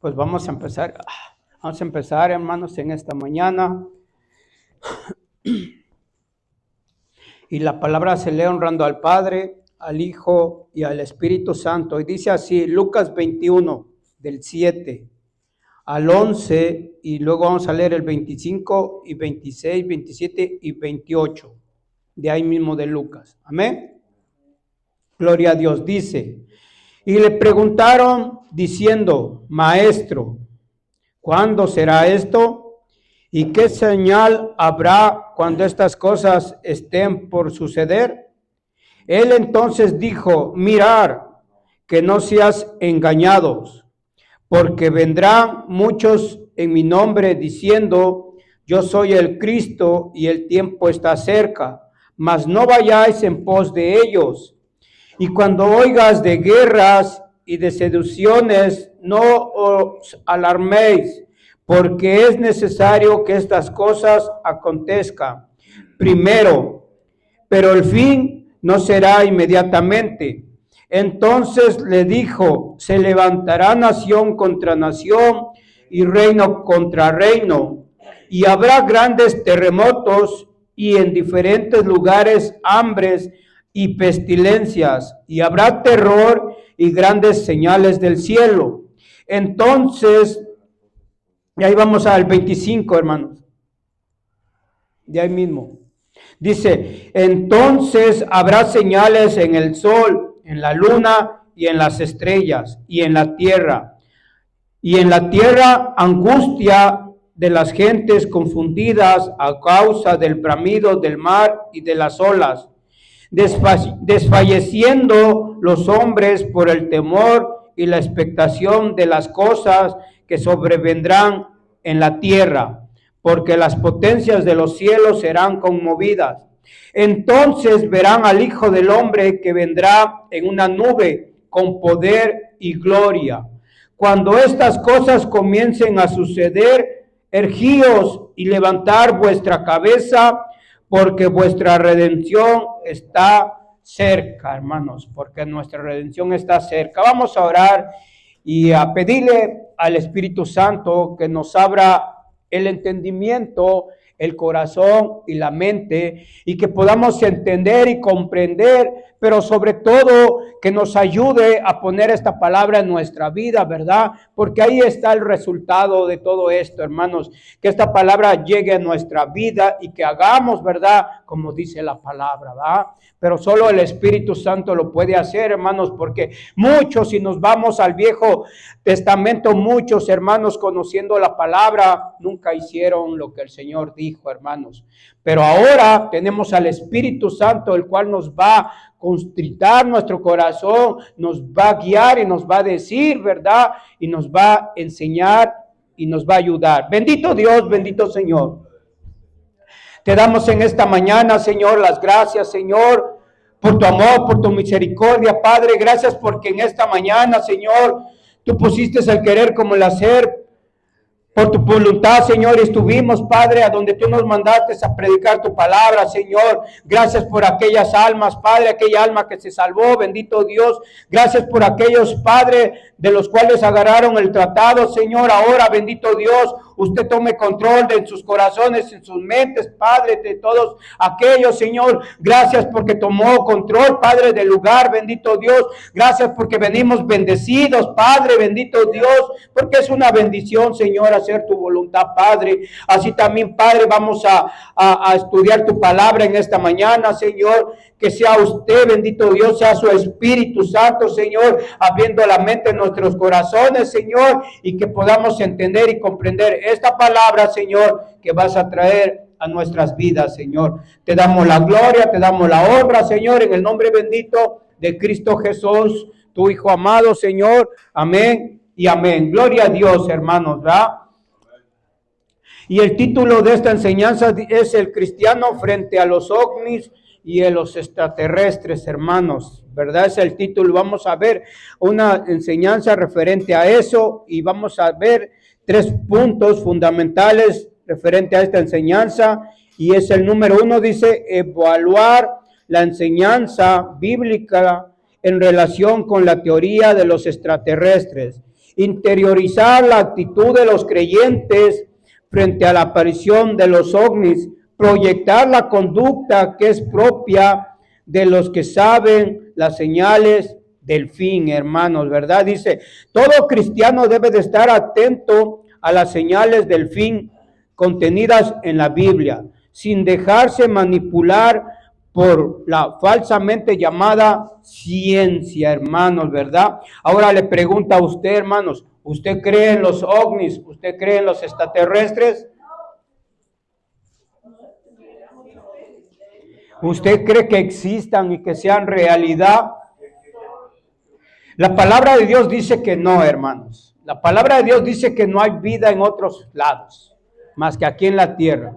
Pues vamos a empezar. Vamos a empezar, hermanos, en esta mañana. Y la palabra se lee honrando al Padre, al Hijo y al Espíritu Santo. Y dice así, Lucas 21, del 7 al 11, y luego vamos a leer el 25 y 26, 27 y 28, de ahí mismo de Lucas. Amén. Gloria a Dios. Dice, y le preguntaron diciendo, Maestro, ¿cuándo será esto? ¿Y qué señal habrá cuando estas cosas estén por suceder? Él entonces dijo, mirad, que no seas engañados, porque vendrán muchos en mi nombre diciendo, yo soy el Cristo y el tiempo está cerca, mas no vayáis en pos de ellos. Y cuando oigas de guerras y de seducciones, no os alarméis, porque es necesario que estas cosas acontezcan primero, pero el fin no será inmediatamente. Entonces le dijo, se levantará nación contra nación y reino contra reino, y habrá grandes terremotos y en diferentes lugares hambres y pestilencias, y habrá terror y grandes señales del cielo. Entonces, y ahí vamos al 25, hermanos, de ahí mismo. Dice, entonces habrá señales en el sol, en la luna y en las estrellas y en la tierra. Y en la tierra angustia de las gentes confundidas a causa del bramido del mar y de las olas, desfalleciendo los hombres por el temor y la expectación de las cosas que sobrevendrán en la tierra, porque las potencias de los cielos serán conmovidas. Entonces verán al Hijo del Hombre que vendrá en una nube con poder y gloria. Cuando estas cosas comiencen a suceder, erguíos y levantar vuestra cabeza, porque vuestra redención está cerca, hermanos, porque nuestra redención está cerca. Vamos a orar y a pedirle al Espíritu Santo que nos abra el entendimiento, el corazón y la mente, y que podamos entender y comprender, pero sobre todo que nos ayude a poner esta palabra en nuestra vida, ¿verdad? Porque ahí está el resultado de todo esto, hermanos, que esta palabra llegue a nuestra vida y que hagamos, ¿verdad? Como dice la palabra, ¿verdad? Pero solo el Espíritu Santo lo puede hacer, hermanos, porque muchos, si nos vamos al Viejo Testamento, muchos hermanos conociendo la palabra, nunca hicieron lo que el Señor dijo, hermanos. Pero ahora tenemos al Espíritu Santo, el cual nos va a constritar nuestro corazón, nos va a guiar y nos va a decir, ¿verdad? Y nos va a enseñar y nos va a ayudar. Bendito Dios, bendito Señor. Te damos en esta mañana, Señor, las gracias, Señor, por tu amor, por tu misericordia, Padre. Gracias porque en esta mañana, Señor, tú pusiste el querer como el hacer. Por tu voluntad, Señor, estuvimos, Padre, a donde tú nos mandaste a predicar tu palabra, Señor. Gracias por aquellas almas, Padre, aquella alma que se salvó, bendito Dios. Gracias por aquellos, Padre, de los cuales agarraron el tratado, Señor. Ahora, bendito Dios, usted tome control de sus corazones, en sus mentes, Padre, de todos aquellos, Señor. Gracias porque tomó control, Padre, del lugar, bendito Dios. Gracias porque venimos bendecidos, Padre, bendito Dios, porque es una bendición, Señor, hacer tu voluntad, Padre. Así también, Padre, vamos a estudiar tu palabra en esta mañana, Señor. Que sea usted, bendito Dios, sea su Espíritu Santo, Señor, abriendo la mente en nuestros corazones, Señor, y que podamos entender y comprender esta palabra, Señor, que vas a traer a nuestras vidas, Señor. Te damos la gloria, te damos la honra, Señor, en el nombre bendito de Cristo Jesús, tu Hijo amado, Señor. Amén y amén. Gloria a Dios, hermanos, ¿verdad? Y el título de esta enseñanza es el cristiano frente a los ovnis y a los extraterrestres, hermanos, ¿verdad? Es el título. Vamos a ver una enseñanza referente a eso y vamos a ver 3 puntos fundamentales referente a esta enseñanza. Y es el número 1, dice, evaluar la enseñanza bíblica en relación con la teoría de los extraterrestres. interiorizar la actitud de los creyentes frente a la aparición de los ovnis, proyectar la conducta que es propia de los que saben las señales del fin, hermanos, ¿verdad? Dice, todo cristiano debe de estar atento a las señales del fin contenidas en la Biblia, sin dejarse manipular por la falsamente llamada ciencia, hermanos, ¿verdad? Ahora le pregunto a usted, hermanos, ¿usted cree en los ovnis? ¿Usted cree en los extraterrestres? ¿Usted cree que existan y que sean realidad? La palabra de Dios dice que no, hermanos. La palabra de Dios dice que no hay vida en otros lados, más que aquí en la tierra.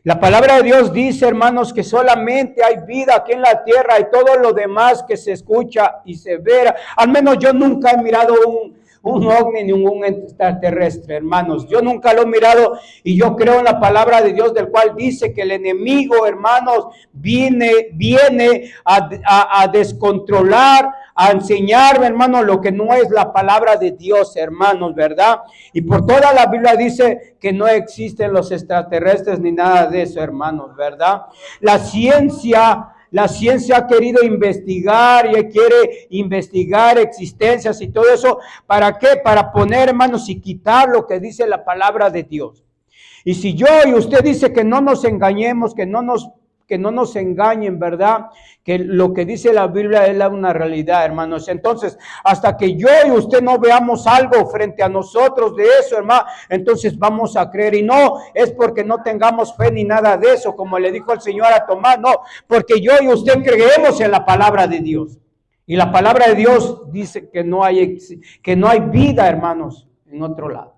La palabra de Dios dice, hermanos, que solamente hay vida aquí en la tierra y todo lo demás que se escucha y se ve. Al menos yo nunca he mirado un ovni ni un extraterrestre, hermanos. Yo nunca lo he mirado y yo creo en la palabra de Dios, del cual dice que el enemigo, hermanos, viene a descontrolar, a enseñarme, hermanos, lo que no es la palabra de Dios, hermanos, ¿verdad? Y por toda la Biblia dice que no existen los extraterrestres ni nada de eso, hermanos, ¿verdad? La ciencia ha querido investigar y quiere investigar existencias y todo eso. ¿Para qué? Para poner, hermanos, y quitar lo que dice la palabra de Dios. Y si yo y usted dice que no nos engañemos, que no nos engañen, ¿verdad? Que lo que dice la Biblia es una realidad, hermanos. Entonces, hasta que yo y usted no veamos algo frente a nosotros de eso, hermano, entonces vamos a creer. Y no es porque no tengamos fe ni nada de eso, como le dijo el Señor a Tomás, no, porque yo y usted creemos en la palabra de Dios. Y la palabra de Dios dice que no hay vida, hermanos, en otro lado.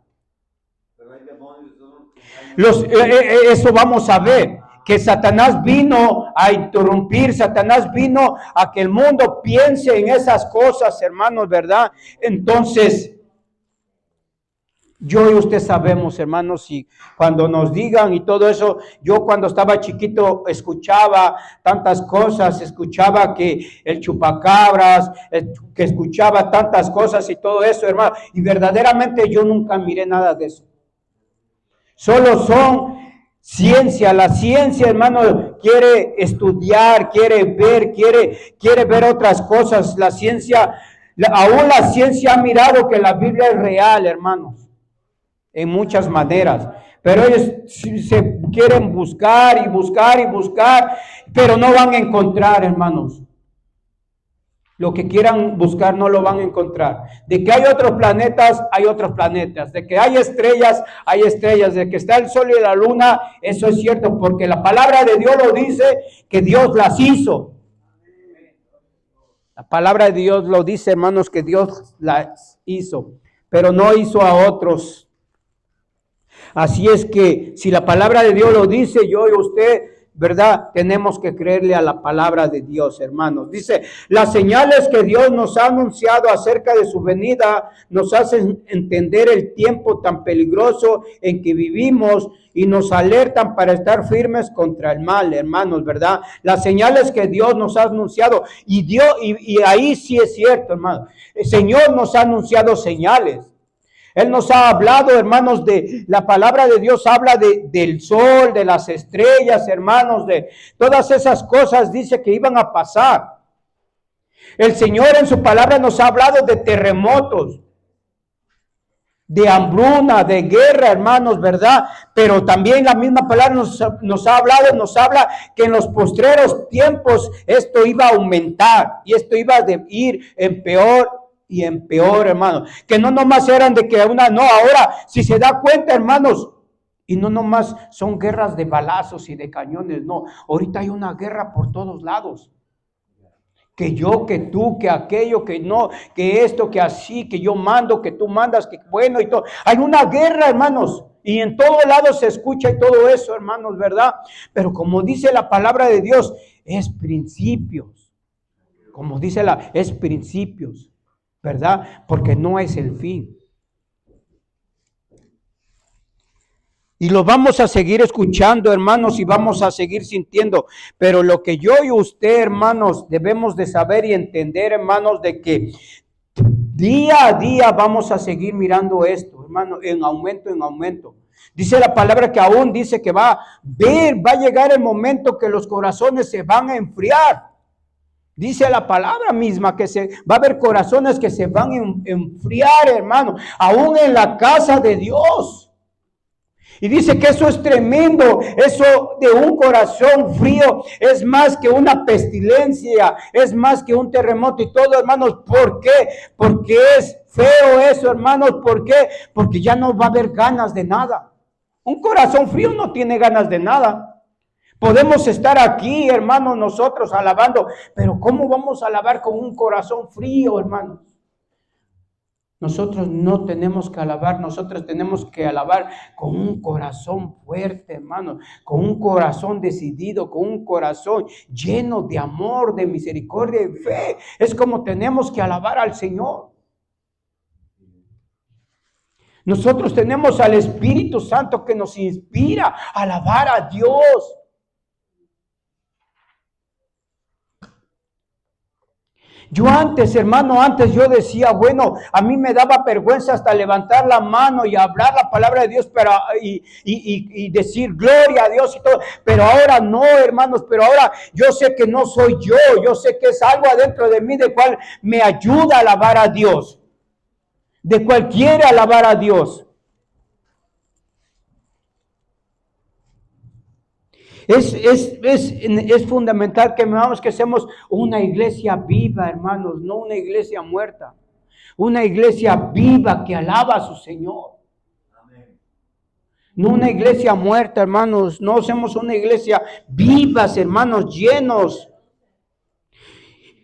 Eso vamos a ver. Que Satanás vino a interrumpir, Satanás vino a que el mundo piense en esas cosas, hermanos, ¿verdad? Entonces, yo y usted sabemos, hermanos, y cuando nos digan y todo eso, yo cuando estaba chiquito escuchaba tantas cosas, escuchaba que el chupacabras, que escuchaba tantas cosas y todo eso, hermano, y verdaderamente yo nunca miré nada de eso. Solo son ciencia. La ciencia, hermano, quiere estudiar, quiere ver otras cosas. La ciencia, aún la ciencia ha mirado que la Biblia es real, hermanos, en muchas maneras. Pero ellos se quieren buscar y buscar, pero no van a encontrar, hermanos. Lo que quieran buscar no lo van a encontrar. De que hay otros planetas, hay otros planetas. De que hay estrellas, hay estrellas. De que está el sol y la luna, eso es cierto, porque la palabra de Dios lo dice, que Dios las hizo. La palabra de Dios lo dice, hermanos, que Dios las hizo, pero no hizo a otros. Así es que si la palabra de Dios lo dice, yo y usted, ¿verdad? Tenemos que creerle a la palabra de Dios, hermanos. Dice, las señales que Dios nos ha anunciado acerca de su venida nos hacen entender el tiempo tan peligroso en que vivimos y nos alertan para estar firmes contra el mal, hermanos, ¿verdad? Las señales que Dios nos ha anunciado, y ahí sí es cierto, hermanos. El Señor nos ha anunciado señales. Él nos ha hablado, hermanos, de la palabra de Dios, habla del sol, de las estrellas, hermanos, de todas esas cosas, dice que iban a pasar. El Señor en su palabra nos ha hablado de terremotos, de hambruna, de guerra, hermanos, ¿verdad? Pero también la misma palabra nos habla que en los postreros tiempos esto iba a aumentar y esto iba a ir en peor y en peor, hermanos. Que no nomás eran de que ahora, si se da cuenta, hermanos, y no nomás son guerras de balazos y de cañones, no. Ahorita hay una guerra por todos lados. Que yo, que tú, que aquello, que no, que esto, que así, que yo mando, que tú mandas, que bueno y todo. Hay una guerra, hermanos, y en todos lados se escucha y todo eso, hermanos, ¿verdad? Pero como dice la palabra de Dios, es principios. Como dice es principios. ¿Verdad? Porque no es el fin. Y lo vamos a seguir escuchando, hermanos, y vamos a seguir sintiendo. Pero lo que yo y usted, hermanos, debemos de saber y entender, hermanos, de que Día a día vamos a seguir mirando esto, hermano, en aumento, en aumento. Dice la palabra que aún dice que va a llegar el momento que los corazones se van a enfriar. Dice la palabra misma que va a haber corazones que se van a enfriar, hermano, aún en la casa de Dios. Y dice que eso es tremendo, eso de un corazón frío es más que una pestilencia, es más que un terremoto y todo, hermanos. ¿Por qué? Porque es feo eso, hermanos. ¿Por qué? Porque ya no va a haber ganas de nada. Un corazón frío no tiene ganas de nada. Podemos estar aquí, hermanos, nosotros alabando, pero ¿cómo vamos a alabar con un corazón frío, hermanos? Nosotros no tenemos que alabar, nosotros tenemos que alabar con un corazón fuerte, hermano, con un corazón decidido, con un corazón lleno de amor, de misericordia y fe. Es como tenemos que alabar al Señor. Nosotros tenemos al Espíritu Santo que nos inspira a alabar a Dios. Yo antes, hermano, yo decía, bueno, a mí me daba vergüenza hasta levantar la mano y hablar la palabra de Dios y decir gloria a Dios y todo. Pero ahora no, hermanos, pero ahora yo sé que no soy yo sé que es algo adentro de mí de cual me ayuda a alabar a Dios, de cual quiere alabar a Dios. Es fundamental que veamos que seamos una iglesia viva, hermanos, no una iglesia muerta. Una iglesia viva que alaba a su Señor. No una iglesia muerta, hermanos. No somos una iglesia vivas, hermanos, llenos.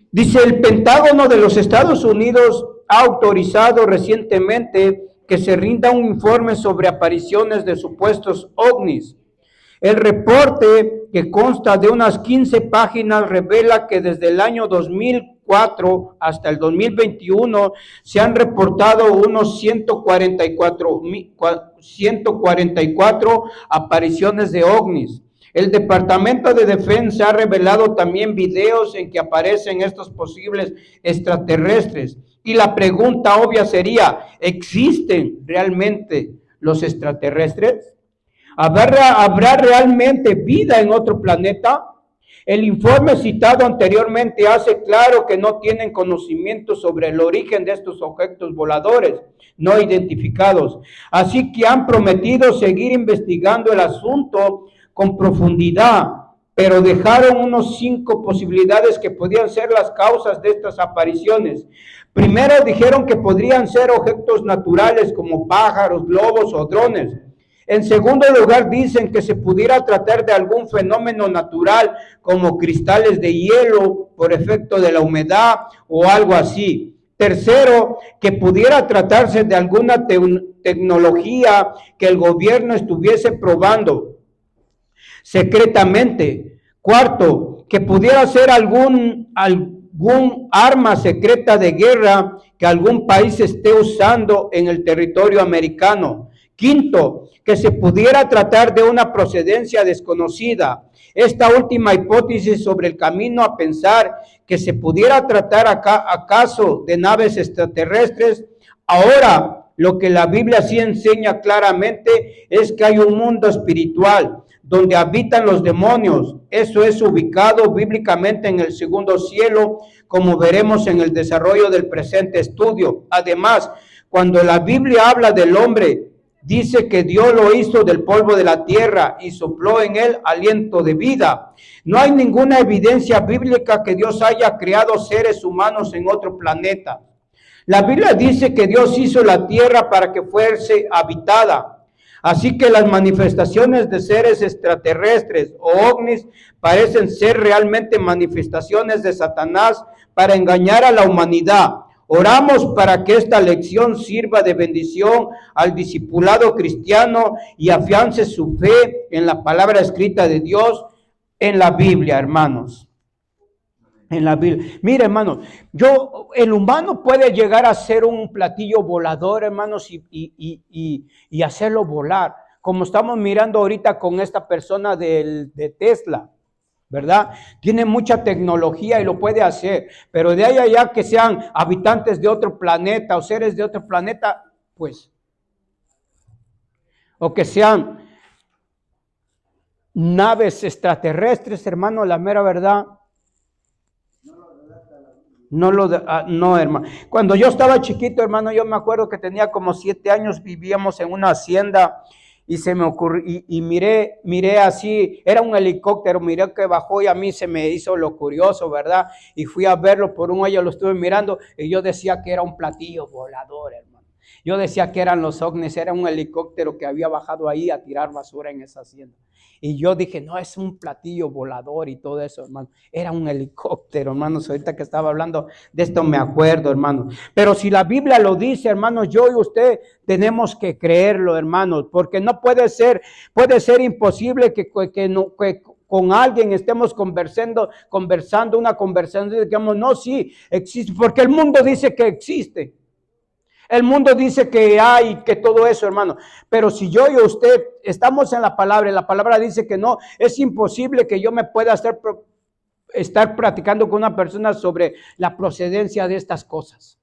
Dice, el Pentágono de los Estados Unidos ha autorizado recientemente que se rinda un informe sobre apariciones de supuestos ovnis. El reporte, que consta de unas 15 páginas, revela que desde el año 2004 hasta el 2021 se han reportado unos 144 apariciones de ovnis. El Departamento de Defensa ha revelado también videos en que aparecen estos posibles extraterrestres. Y la pregunta obvia sería, ¿existen realmente los extraterrestres? ¿Habrá realmente vida en otro planeta? El informe citado anteriormente hace claro que no tienen conocimiento sobre el origen de estos objetos voladores no identificados. Así que han prometido seguir investigando el asunto con profundidad, pero dejaron unos 5 posibilidades que podían ser las causas de estas apariciones. Primero dijeron que podrían ser objetos naturales como pájaros, globos o drones. En segundo lugar, dicen que se pudiera tratar de algún fenómeno natural como cristales de hielo por efecto de la humedad o algo así. Tercero, que pudiera tratarse de alguna tecnología que el gobierno estuviese probando secretamente. Cuarto, que pudiera ser algún arma secreta de guerra que algún país esté usando en el territorio americano. Quinto, que se pudiera tratar de una procedencia desconocida. Esta última hipótesis sobre el camino a pensar que se pudiera tratar acaso de naves extraterrestres. Ahora, lo que la Biblia sí enseña claramente es que hay un mundo espiritual donde habitan los demonios. Eso es ubicado bíblicamente en el segundo cielo, como veremos en el desarrollo del presente estudio. Además, cuando la Biblia habla del hombre, dice que Dios lo hizo del polvo de la tierra y sopló en él aliento de vida. No hay ninguna evidencia bíblica que Dios haya creado seres humanos en otro planeta. La Biblia dice que Dios hizo la tierra para que fuese habitada. Así que las manifestaciones de seres extraterrestres o ovnis parecen ser realmente manifestaciones de Satanás para engañar a la humanidad. Oramos para que esta lección sirva de bendición al discipulado cristiano y afiance su fe en la palabra escrita de Dios en la Biblia, hermanos. En la Biblia. Mira, hermanos, el humano puede llegar a ser un platillo volador, hermanos, y hacerlo volar, como estamos mirando ahorita con esta persona de Tesla. ¿verdad? Tiene mucha tecnología y lo puede hacer, pero de ahí a allá que sean habitantes de otro planeta o seres de otro planeta, pues, o que sean naves extraterrestres, hermano, la mera verdad, no, hermano. Cuando yo estaba chiquito, hermano, yo me acuerdo que tenía como 7 años, vivíamos en una hacienda y se me ocurrió, y miré así, era un helicóptero, miré que bajó y a mí se me hizo lo curioso, ¿verdad? Y fui a verlo por un hoyo, lo estuve mirando y yo decía que era un platillo volador, hermano. Yo decía que eran los ovnis, era un helicóptero que había bajado ahí a tirar basura en esa hacienda. Y yo dije, no, es un platillo volador y todo eso, hermano. Era un helicóptero, hermanos. Ahorita que estaba hablando de esto me acuerdo, hermano. Pero si la Biblia lo dice, hermanos, yo y usted tenemos que creerlo, hermanos, porque no puede ser imposible que con alguien estemos conversando una conversación y digamos, no, sí, existe, porque el mundo dice que existe. El mundo dice que hay, que todo eso, hermano. Pero si yo y usted estamos en la palabra dice que no, es imposible que yo me pueda estar platicando con una persona sobre la procedencia de estas cosas.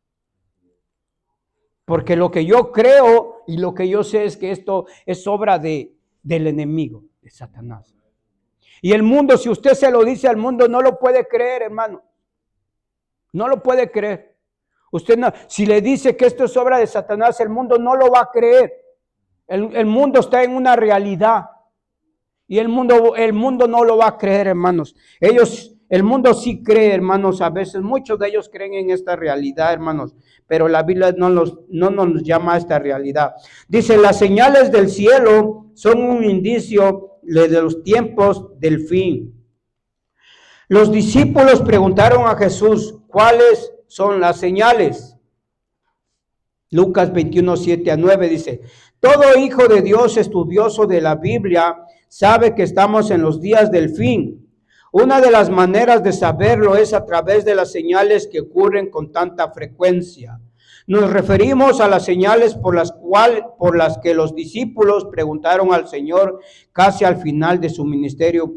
Porque lo que yo creo y lo que yo sé es que esto es obra del enemigo, de Satanás. Y el mundo, si usted se lo dice al mundo, no lo puede creer, hermano. No lo puede creer. Usted no, si le dice que esto es obra de Satanás, el mundo no lo va a creer. El mundo está en una realidad. Y el mundo no lo va a creer, hermanos. El mundo sí cree, hermanos, a veces. Muchos de ellos creen en esta realidad, hermanos. Pero la Biblia no nos llama a esta realidad. Dice, las señales del cielo son un indicio de los tiempos del fin. Los discípulos preguntaron a Jesús, ¿cuáles son las señales? Lucas 21, 7 a 9 dice, todo hijo de Dios estudioso de la Biblia sabe que estamos en los días del fin. Una de las maneras de saberlo es a través de las señales que ocurren con tanta frecuencia. Nos referimos a las señales por las que los discípulos preguntaron al Señor casi al final de su ministerio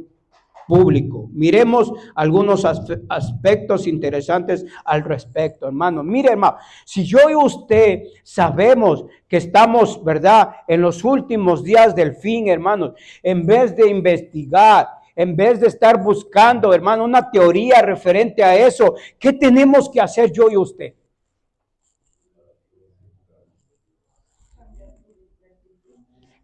público. Miremos algunos aspectos interesantes al respecto, hermano. Mire, hermano, si yo y usted sabemos que estamos, ¿verdad?, en los últimos días del fin, hermanos, en vez de investigar, en vez de estar buscando, hermano, una teoría referente a eso, ¿qué tenemos que hacer yo y usted?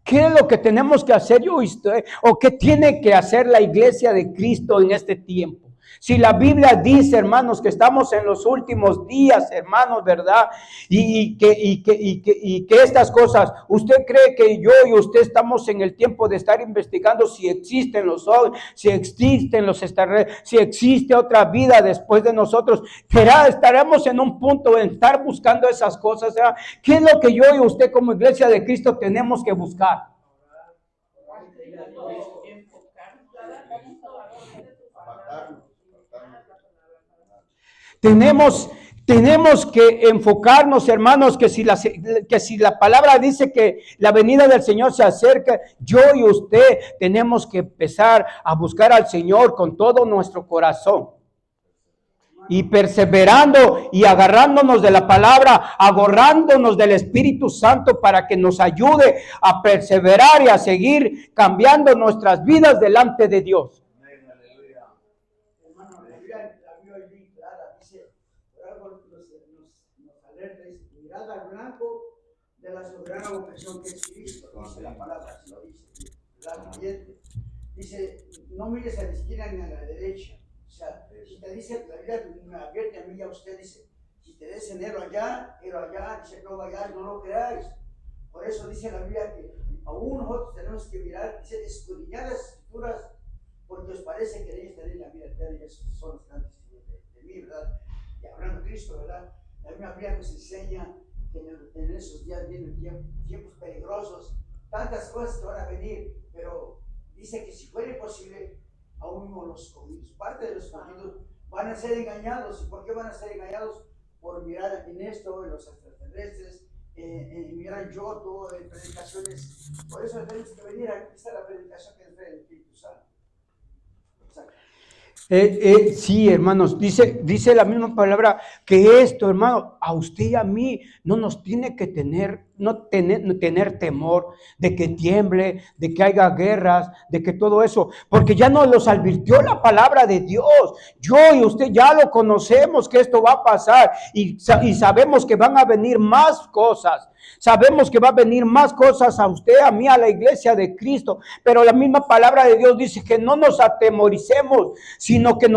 ¿Qué es lo que tenemos que hacer yo y usted? ¿O qué tiene que hacer la iglesia de Cristo en este tiempo? Si la Biblia dice, hermanos, que estamos en los últimos días, hermanos, ¿verdad? Y que estas cosas, ¿usted cree que yo y usted estamos en el tiempo de estar investigando si existen los ovnis, si existen los extraterrestres, si existe otra vida después de nosotros? Estaremos en un punto de estar buscando esas cosas, ¿verdad? ¿Qué es lo que yo y usted como iglesia de Cristo tenemos que buscar? Tenemos que enfocarnos, hermanos, que si la palabra dice que la venida del Señor se acerca, yo y usted tenemos que empezar a buscar al Señor con todo nuestro corazón. Y perseverando y agarrándonos de la palabra, agarrándonos del Espíritu Santo para que nos ayude a perseverar y a seguir cambiando nuestras vidas delante de Dios. Al blanco de la soberana vocación que es Cristo, dice la palabra, así lo dice, dice, no mires a la izquierda ni a la derecha, o sea, si te dice, la Biblia me advierte a mí y a usted, dice, si te dicen héroe allá, dice, no vayáis, no lo creáis, por eso dice la Biblia que aún nosotros tenemos que mirar, dice, escudriñar las escrituras, porque os parece que ellos tenéis la vida eterna, y esos son los grandes de mí, ¿verdad? Y hablando de Cristo, ¿verdad? La Biblia nos enseña que en esos días vienen tiempos peligrosos, tantas cosas que van a venir, pero dice que si fuera posible, aún no los escogidos, parte de los escogidos van a ser engañados. ¿Y por qué van a ser engañados? Por mirar en esto, en los extraterrestres, en mirar yo todo, en predicaciones. Por eso tenemos que venir a empezar la predicación que es del Espíritu Santo. Sí, hermanos, dice la misma palabra que esto, hermano, a usted y a mí no nos tiene que no tener temor de que tiemble, de que haya guerras, de que todo eso, porque ya nos los advirtió la palabra de Dios. Yo y usted ya lo conocemos que esto va a pasar y sabemos que van a venir más cosas. Sabemos que va a venir más cosas a usted, a mí, a la iglesia de Cristo, pero la misma palabra de Dios dice que no nos atemoricemos, sino que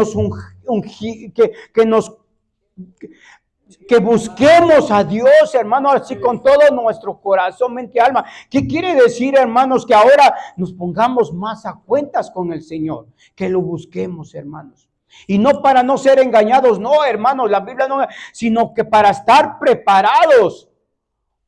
que busquemos a Dios, hermano, así con todo nuestro corazón, mente y alma. ¿Qué quiere decir, hermanos? Que ahora nos pongamos más a cuentas con el Señor, que lo busquemos, hermanos. Y no para no ser engañados, no, hermanos, la Biblia no, sino que para estar preparados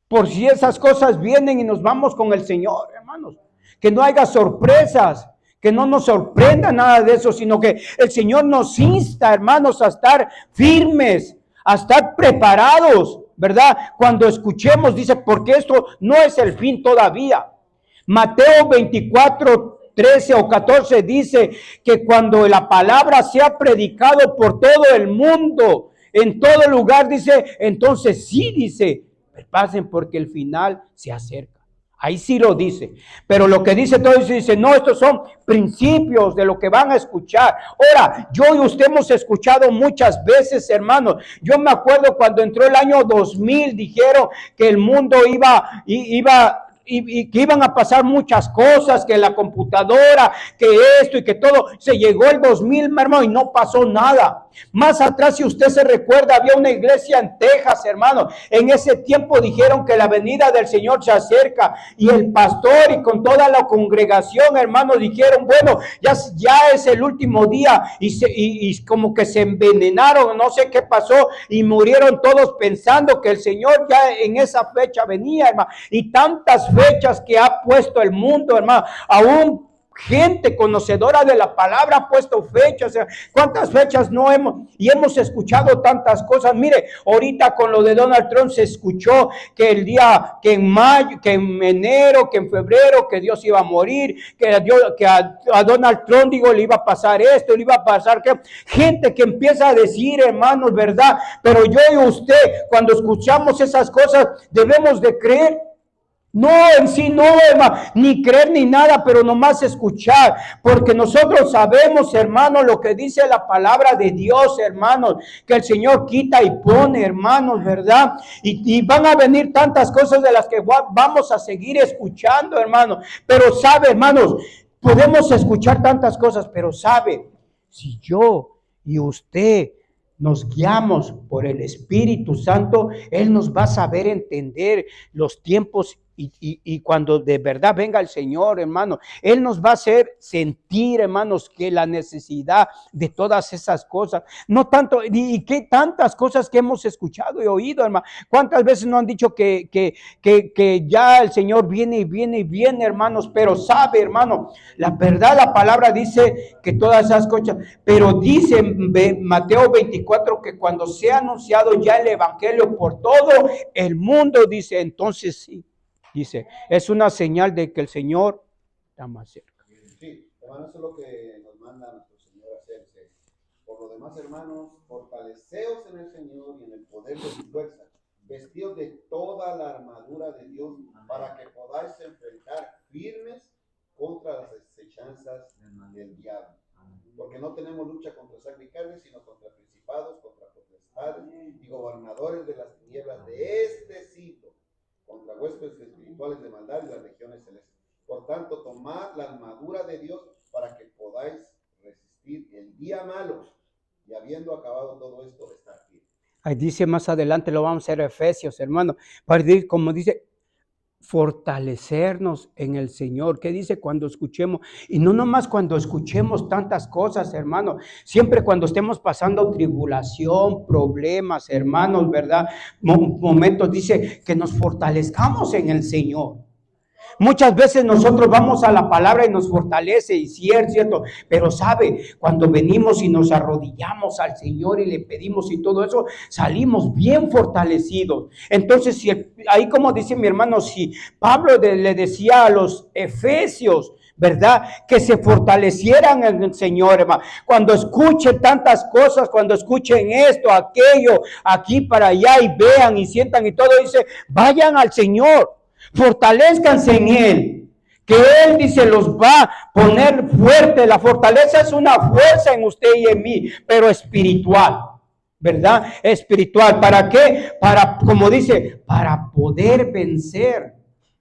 por si esas cosas vienen y nos vamos con el Señor, hermanos. Que no haya sorpresas, que no nos sorprenda nada de eso, sino que el Señor nos insta, hermanos, a estar firmes, a estar preparados, ¿verdad? Cuando escuchemos, dice, porque esto no es el fin todavía. Mateo 24, 13 o 14 dice que cuando la palabra sea predicado por todo el mundo, en todo lugar, dice, entonces sí, dice, pasen porque el final se acerca. Ahí sí lo dice. Pero lo que dice todo eso, dice, no, estos son principios de lo que van a escuchar. Ahora, yo y usted hemos escuchado muchas veces, hermanos. Yo me acuerdo cuando entró el año 2000, dijeron que el mundo iba y que iban a pasar muchas cosas, que la computadora, que esto y que todo. Se llegó el 2000, hermano, y no pasó nada. Más atrás, si usted se recuerda, había una iglesia en Texas, hermano. En ese tiempo dijeron que la venida del Señor se acerca, y el pastor y con toda la congregación, hermano, dijeron, bueno, ya es el último día, y como que se envenenaron, no sé qué pasó, y murieron todos pensando que el Señor ya en esa fecha venía, hermano. Y tantas fechas que ha puesto el mundo, hermano, aún gente conocedora de la palabra ha puesto fechas. ¿Cuántas fechas no hemos escuchado tantas cosas? Mire, ahorita con lo de Donald Trump se escuchó que el día, que en mayo, que en enero, que en febrero, que Dios iba a morir, que a Donald Trump, le iba a pasar esto, le iba a pasar que gente que empieza a decir, hermanos, ¿verdad? Pero yo y usted, cuando escuchamos esas cosas, debemos de creer. No, en sí no, hermano, ni creer ni nada, pero nomás escuchar, porque nosotros sabemos, hermanos, lo que dice la palabra de Dios, hermanos, que el Señor quita y pone, hermanos, ¿verdad? Y van a venir tantas cosas de las que vamos a seguir escuchando, hermanos, pero sabe, hermanos, podemos escuchar tantas cosas, pero sabe, si yo y usted nos guiamos por el Espíritu Santo, Él nos va a saber entender los tiempos y cuando de verdad venga el Señor, hermano, Él nos va a hacer sentir, hermanos, que la necesidad de todas esas cosas, no tanto, y que tantas cosas que hemos escuchado y oído, hermano. ¿Cuántas veces nos han dicho que ya el Señor viene y viene y viene, hermanos? Pero sabe, hermano, la verdad, la palabra dice que todas esas cosas, pero dice Mateo 24 que cuando sea anunciado ya el evangelio por todo el mundo, dice, entonces sí. Dice, es una señal de que el Señor está más cerca. Sí, hermano, eso es lo que nos manda nuestro Señor a hacer. Por lo demás, hermanos, fortaleceos en el Señor y en el poder de su fuerza, vestidos de toda la armadura de Dios, para que podáis enfrentar firmes contra las acechanzas del diablo. Porque no tenemos lucha contra sangre y carne, sino contra principados, contra potestades y gobernadores de las tinieblas de este siglo, contra huéspedes espirituales de maldad y las regiones celestes. Por tanto, tomad la armadura de Dios para que podáis resistir el día malo, y habiendo acabado todo esto, estar firme. Ahí dice más adelante, lo vamos a hacer Efesios, hermano, como dice, fortalecernos en el Señor. ¿Qué dice? Cuando escuchemos, y no nomás cuando escuchemos tantas cosas, hermano, siempre cuando estemos pasando tribulación, problemas, hermanos, ¿verdad? Momentos, dice que nos fortalezcamos en el Señor. Muchas veces nosotros vamos a la palabra y nos fortalece, y sí es cierto, pero sabe, cuando venimos y nos arrodillamos al Señor y le pedimos y todo eso, salimos bien fortalecidos. Entonces, ahí como dice mi hermano, si Pablo le decía a los efesios, ¿verdad? Que se fortalecieran en el Señor, hermano. Cuando escuchen tantas cosas, cuando escuchen esto, aquello, aquí para allá y vean y sientan y todo, dice, vayan al Señor, fortalezcanse en Él. Que Él, dice, los va a poner fuerte. La fortaleza es una fuerza en usted y en mí, pero espiritual, ¿verdad? Espiritual. ¿Para qué? Para, como dice, para poder vencer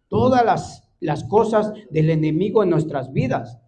todas las cosas del enemigo en nuestras vidas,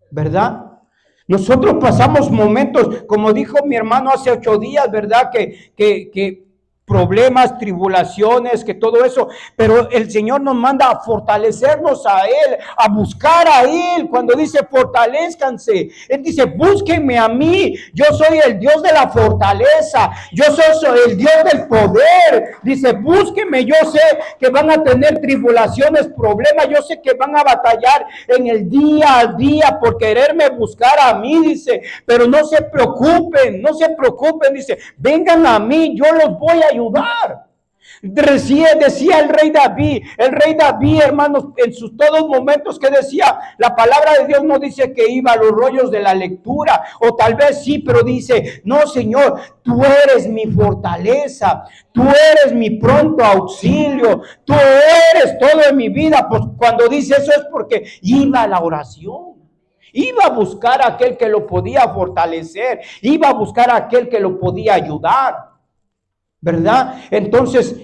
¿verdad? Nosotros pasamos momentos, como dijo mi hermano hace 8 días, ¿verdad? Que problemas, tribulaciones, que todo eso, pero el Señor nos manda a fortalecernos a Él, a buscar a Él. Cuando dice fortalezcanse, Él dice, búsquenme a mí, yo soy el Dios de la fortaleza, yo soy el Dios del poder. Dice, búsquenme. Yo sé que van a tener tribulaciones, problemas, yo sé que van a batallar en el día a día por quererme buscar a mí, dice, pero no se preocupen, dice, vengan a mí, yo los voy a ayudar. Recién decía el rey David, hermanos, en sus todos momentos, que decía, la palabra de Dios no dice que iba a los rollos de la lectura, o tal vez sí, pero dice, no, Señor, tú eres mi fortaleza, tú eres mi pronto auxilio, tú eres todo en mi vida. Pues cuando dice eso es porque iba a la oración. Iba a buscar a aquel que lo podía fortalecer, iba a buscar a aquel que lo podía ayudar, ¿verdad? Entonces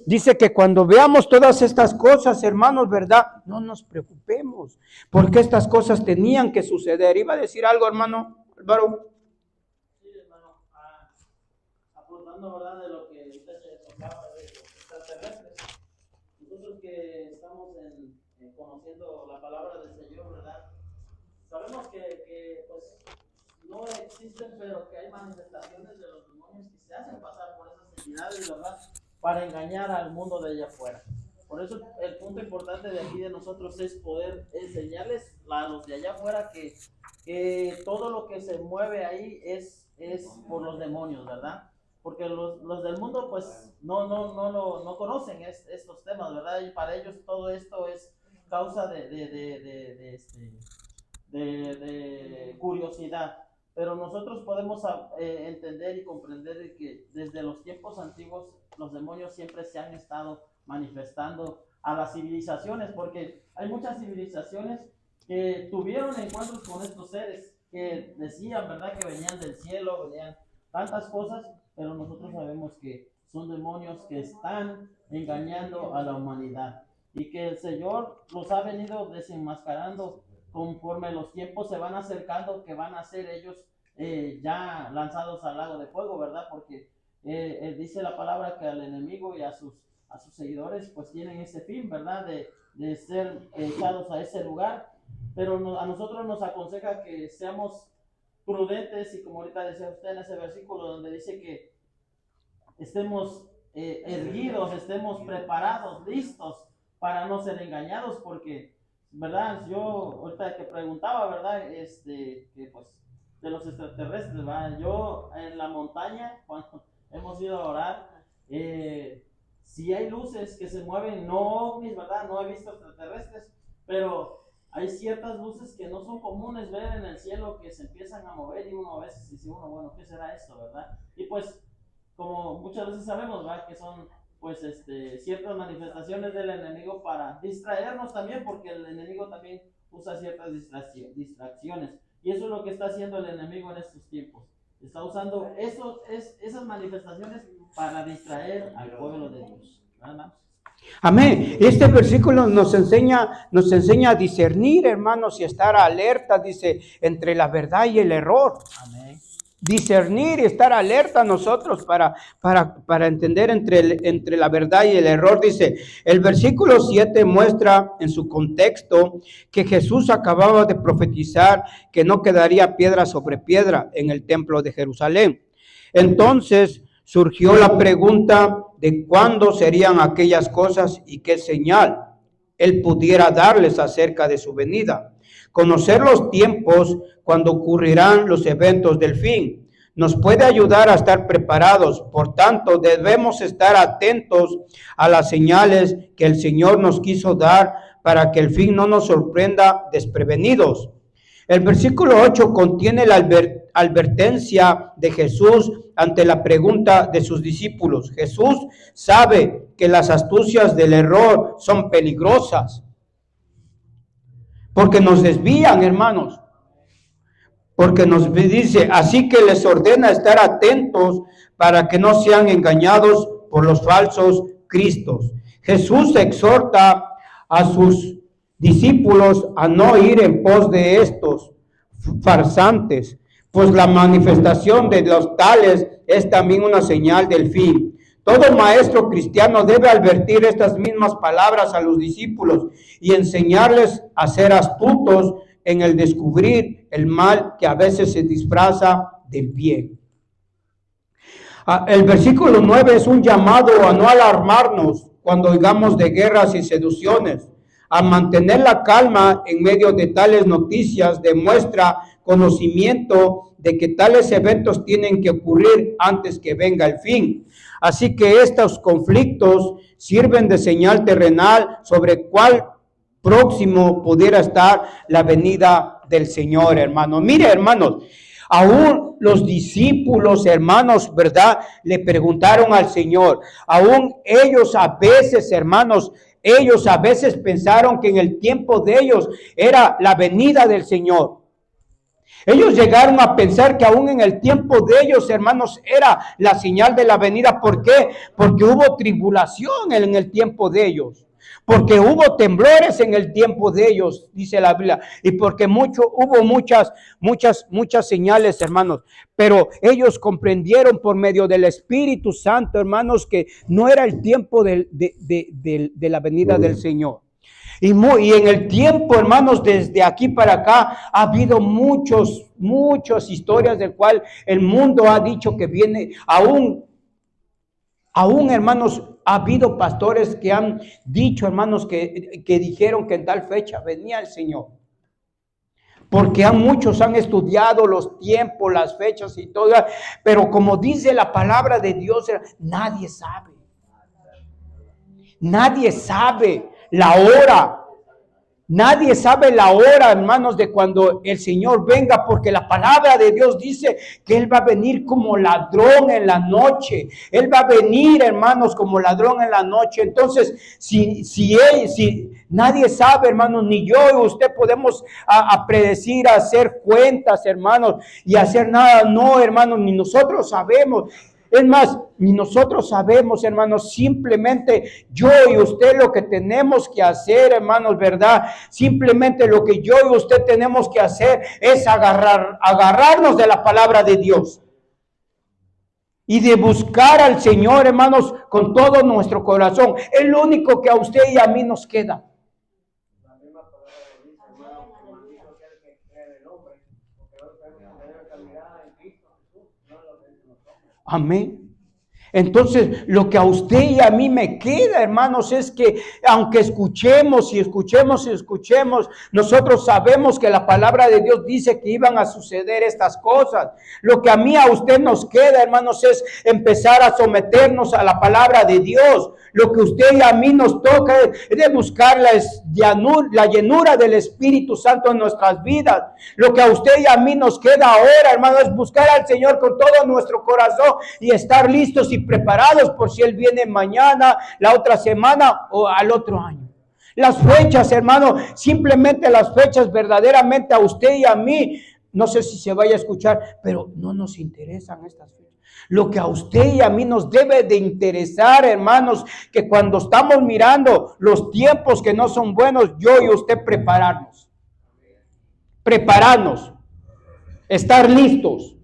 dice que cuando veamos todas estas cosas, hermanos, ¿verdad? No nos preocupemos, porque estas cosas tenían que suceder. ¿Iba a decir algo, hermano Álvaro? Sí, hermano, apuntando, ¿verdad?, de lo que ahorita se tocaba de los extraterrestres. Nosotros que estamos conociendo la palabra del Señor, ¿verdad? Sabemos que pues no existen, pero que hay manifestaciones de los demonios que se hacen pasar por esas entidades, ¿verdad?, para engañar al mundo de allá afuera. Por eso el punto importante de aquí de nosotros es poder enseñarles a los de allá afuera que todo lo que se mueve ahí es por los demonios, ¿verdad? Porque los del mundo pues no conocen estos temas, ¿verdad? Y para ellos todo esto es causa de curiosidad. Pero nosotros podemos entender y comprender que desde los tiempos antiguos los demonios siempre se han estado manifestando a las civilizaciones, porque hay muchas civilizaciones que tuvieron encuentros con estos seres que decían, ¿verdad?, que venían del cielo, venían tantas cosas, pero nosotros sabemos que son demonios que están engañando a la humanidad y que el Señor los ha venido desenmascarando conforme los tiempos se van acercando, que van a ser ellos ya lanzados al lago de fuego, ¿verdad? Porque dice la palabra que al enemigo y a sus seguidores pues tienen ese fin, ¿verdad? De ser echados a ese lugar, pero a nosotros nos aconseja que seamos prudentes, y como ahorita decía usted en ese versículo donde dice que estemos erguidos, estemos preparados, listos para no ser engañados, porque, ¿verdad? Yo ahorita que preguntaba, ¿verdad? Que pues de los extraterrestres, ¿verdad? Yo en la montaña, cuando hemos ido a orar, si hay luces que se mueven, no ovnis, ¿verdad? No he visto extraterrestres, pero hay ciertas luces que no son comunes ver en el cielo, que se empiezan a mover, y uno a veces dice, bueno, ¿qué será esto, verdad? Y pues, como muchas veces sabemos, ¿verdad?, que son pues ciertas manifestaciones del enemigo para distraernos también, porque el enemigo también usa ciertas distracciones, y eso es lo que está haciendo el enemigo en estos tiempos. Está usando esas manifestaciones para distraer al pueblo de Dios. Nada más. Amén. Este versículo nos enseña a discernir, hermanos, y estar alerta, dice, entre la verdad y el error. Amén. Discernir y estar alerta nosotros para entender entre la verdad y el error. Dice, el versículo 7 muestra en su contexto que Jesús acababa de profetizar que no quedaría piedra sobre piedra en el templo de Jerusalén. Entonces surgió la pregunta de cuándo serían aquellas cosas y qué señal él pudiera darles acerca de su venida. Conocer los tiempos cuando ocurrirán los eventos del fin nos puede ayudar a estar preparados. Por tanto, debemos estar atentos a las señales que el Señor nos quiso dar para que el fin no nos sorprenda desprevenidos. El versículo 8 contiene la advertencia de Jesús ante la pregunta de sus discípulos. Jesús sabe que las astucias del error son peligrosas porque nos desvían, hermanos. Porque nos dice, así que les ordena estar atentos para que no sean engañados por los falsos cristos. Jesús exhorta a sus discípulos a no ir en pos de estos farsantes, pues la manifestación de los tales es también una señal del fin. Todo maestro cristiano debe advertir estas mismas palabras a los discípulos y enseñarles a ser astutos en el descubrir el mal que a veces se disfraza del bien. El versículo 9 es un llamado a no alarmarnos cuando oigamos de guerras y seducciones. A mantener la calma en medio de tales noticias demuestra conocimiento de que tales eventos tienen que ocurrir antes que venga el fin. Así que estos conflictos sirven de señal terrenal sobre cuál próximo pudiera estar la venida del Señor, hermano. Mire, hermanos, aún los discípulos, hermanos, ¿verdad? Le preguntaron al Señor. Aún ellos a veces, hermanos, ellos a veces pensaron que en el tiempo de ellos era la venida del Señor. Ellos llegaron a pensar que aún en el tiempo de ellos, hermanos, era la señal de la venida. ¿Por qué? Porque hubo tribulación en el tiempo de ellos. Porque hubo temblores en el tiempo de ellos, dice la Biblia. Y porque hubo muchas señales, hermanos. Pero ellos comprendieron por medio del Espíritu Santo, hermanos, que no era el tiempo de la venida del Señor. Y en el tiempo, hermanos, desde aquí para acá, ha habido muchas historias del cual el mundo ha dicho que viene, aún, hermanos, ha habido pastores que han dicho, hermanos, que dijeron que en tal fecha venía el Señor. Porque muchos han estudiado los tiempos, las fechas y todo, pero como dice la palabra de Dios, nadie sabe. Nadie sabe la hora. Nadie sabe la hora, hermanos, de cuando el Señor venga, porque la palabra de Dios dice que Él va a venir como ladrón en la noche. Él va a venir, hermanos, como ladrón en la noche. Entonces, si nadie sabe, hermanos, ni yo y usted podemos a predecir, a hacer cuentas, hermanos, y hacer nada. No, hermanos, ni nosotros sabemos. Es más, ni nosotros sabemos, hermanos, simplemente yo y usted lo que tenemos que hacer, hermanos, ¿verdad? Simplemente lo que yo y usted tenemos que hacer es agarrarnos de la palabra de Dios. Y de buscar al Señor, hermanos, con todo nuestro corazón. Es lo único que a usted y a mí nos queda. Amén. Entonces, lo que a usted y a mí me queda, hermanos, es que aunque escuchemos, nosotros sabemos que la palabra de Dios dice que iban a suceder estas cosas. Lo que a mí, a usted nos queda, hermanos, es empezar a someternos a la palabra de Dios. Lo que usted y a mí nos toca es de buscar la llenura del Espíritu Santo en nuestras vidas. Lo que a usted y a mí nos queda ahora, hermano, es buscar al Señor con todo nuestro corazón y estar listos y preparados por si Él viene mañana, la otra semana o al otro año. Las fechas, hermano, simplemente las fechas verdaderamente a usted y a mí, no sé si se vaya a escuchar, pero no nos interesan estas fechas. Lo que a usted y a mí nos debe de interesar, hermanos, que cuando estamos mirando los tiempos que no son buenos, yo y usted prepararnos, estar listos,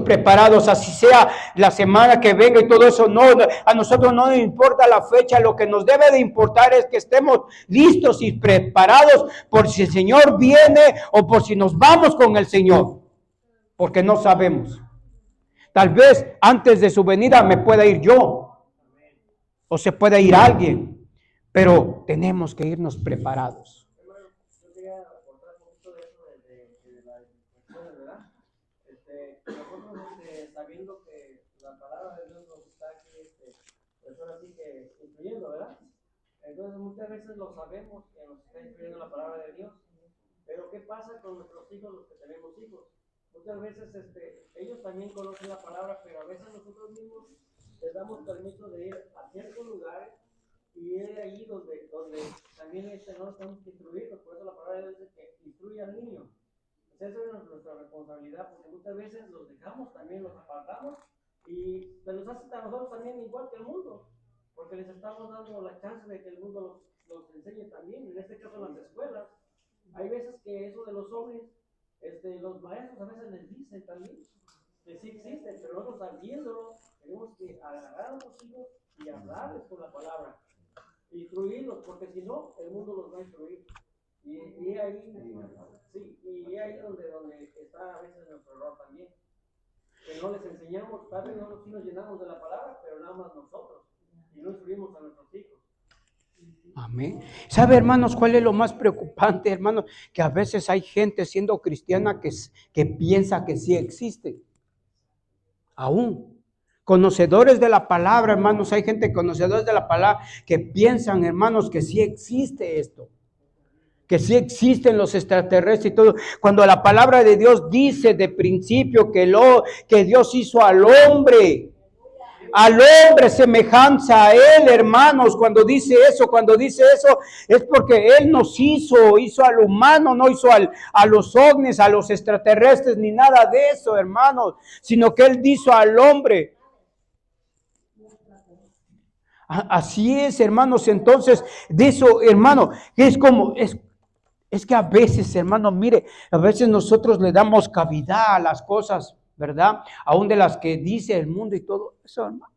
preparados, así sea la semana que venga y todo eso. No, a nosotros no nos importa la fecha, lo que nos debe de importar es que estemos listos y preparados por si el Señor viene o por si nos vamos con el Señor. Porque no sabemos. Tal vez antes de su venida me pueda ir yo. O se pueda ir alguien. Pero tenemos que irnos preparados. Yo quería aportar un poquito de eso de la discusión, ¿verdad? Nosotros sabiendo que la palabra de Dios nos está aquí, pues ahora sí que incluyendo, ¿verdad? Entonces muchas veces lo sabemos que nos está instruyendo la palabra de Dios. Pero ¿qué pasa con nuestros hijos, los que tenemos hijos? Muchas veces ellos también conocen la palabra, pero a veces nosotros mismos les damos permiso de ir a ciertos lugares y es ahí donde también no tenemos que instruirlos. Por eso la palabra de Dios dice que instruye al niño. Pues esa es nuestra responsabilidad, porque muchas veces los dejamos, también los apartamos y se los hace a nosotros también igual que el mundo, porque les estamos dando la chance de que el mundo los enseñe también, en este caso en las escuelas. Hay veces que eso de los ovnis, los maestros a veces les dicen también que sí existen, pero nosotros sabiéndolo, tenemos que agarrar a nuestros hijos y hablarles con la palabra, instruirlos, porque si no, el mundo los va a instruir. Y ahí, sí, y ahí donde está a veces nuestro error también. Que no les enseñamos, tal vez nosotros sí nos llenamos de la palabra, pero nada más nosotros, y no instruimos a nuestros hijos. Amén. ¿Sabe, hermanos, cuál es lo más preocupante, hermanos? Que a veces hay gente siendo cristiana que piensa que sí existe. Aún. Conocedores de la palabra, hermanos, hay gente conocedores de la palabra que piensan, hermanos, que sí existe esto. Que sí existen los extraterrestres y todo. Cuando la palabra de Dios dice de principio que Dios hizo al hombre semejanza a él, hermanos. Cuando dice eso es porque él nos hizo al humano, no hizo a los ovnis, a los extraterrestres, ni nada de eso, hermanos, sino que él hizo al hombre. Así es, hermanos. Entonces, de eso, hermano, es que a veces, hermano, mire, a veces nosotros le damos cavidad a las cosas, ¿verdad? Aún de las que dice el mundo y todo eso, hermano.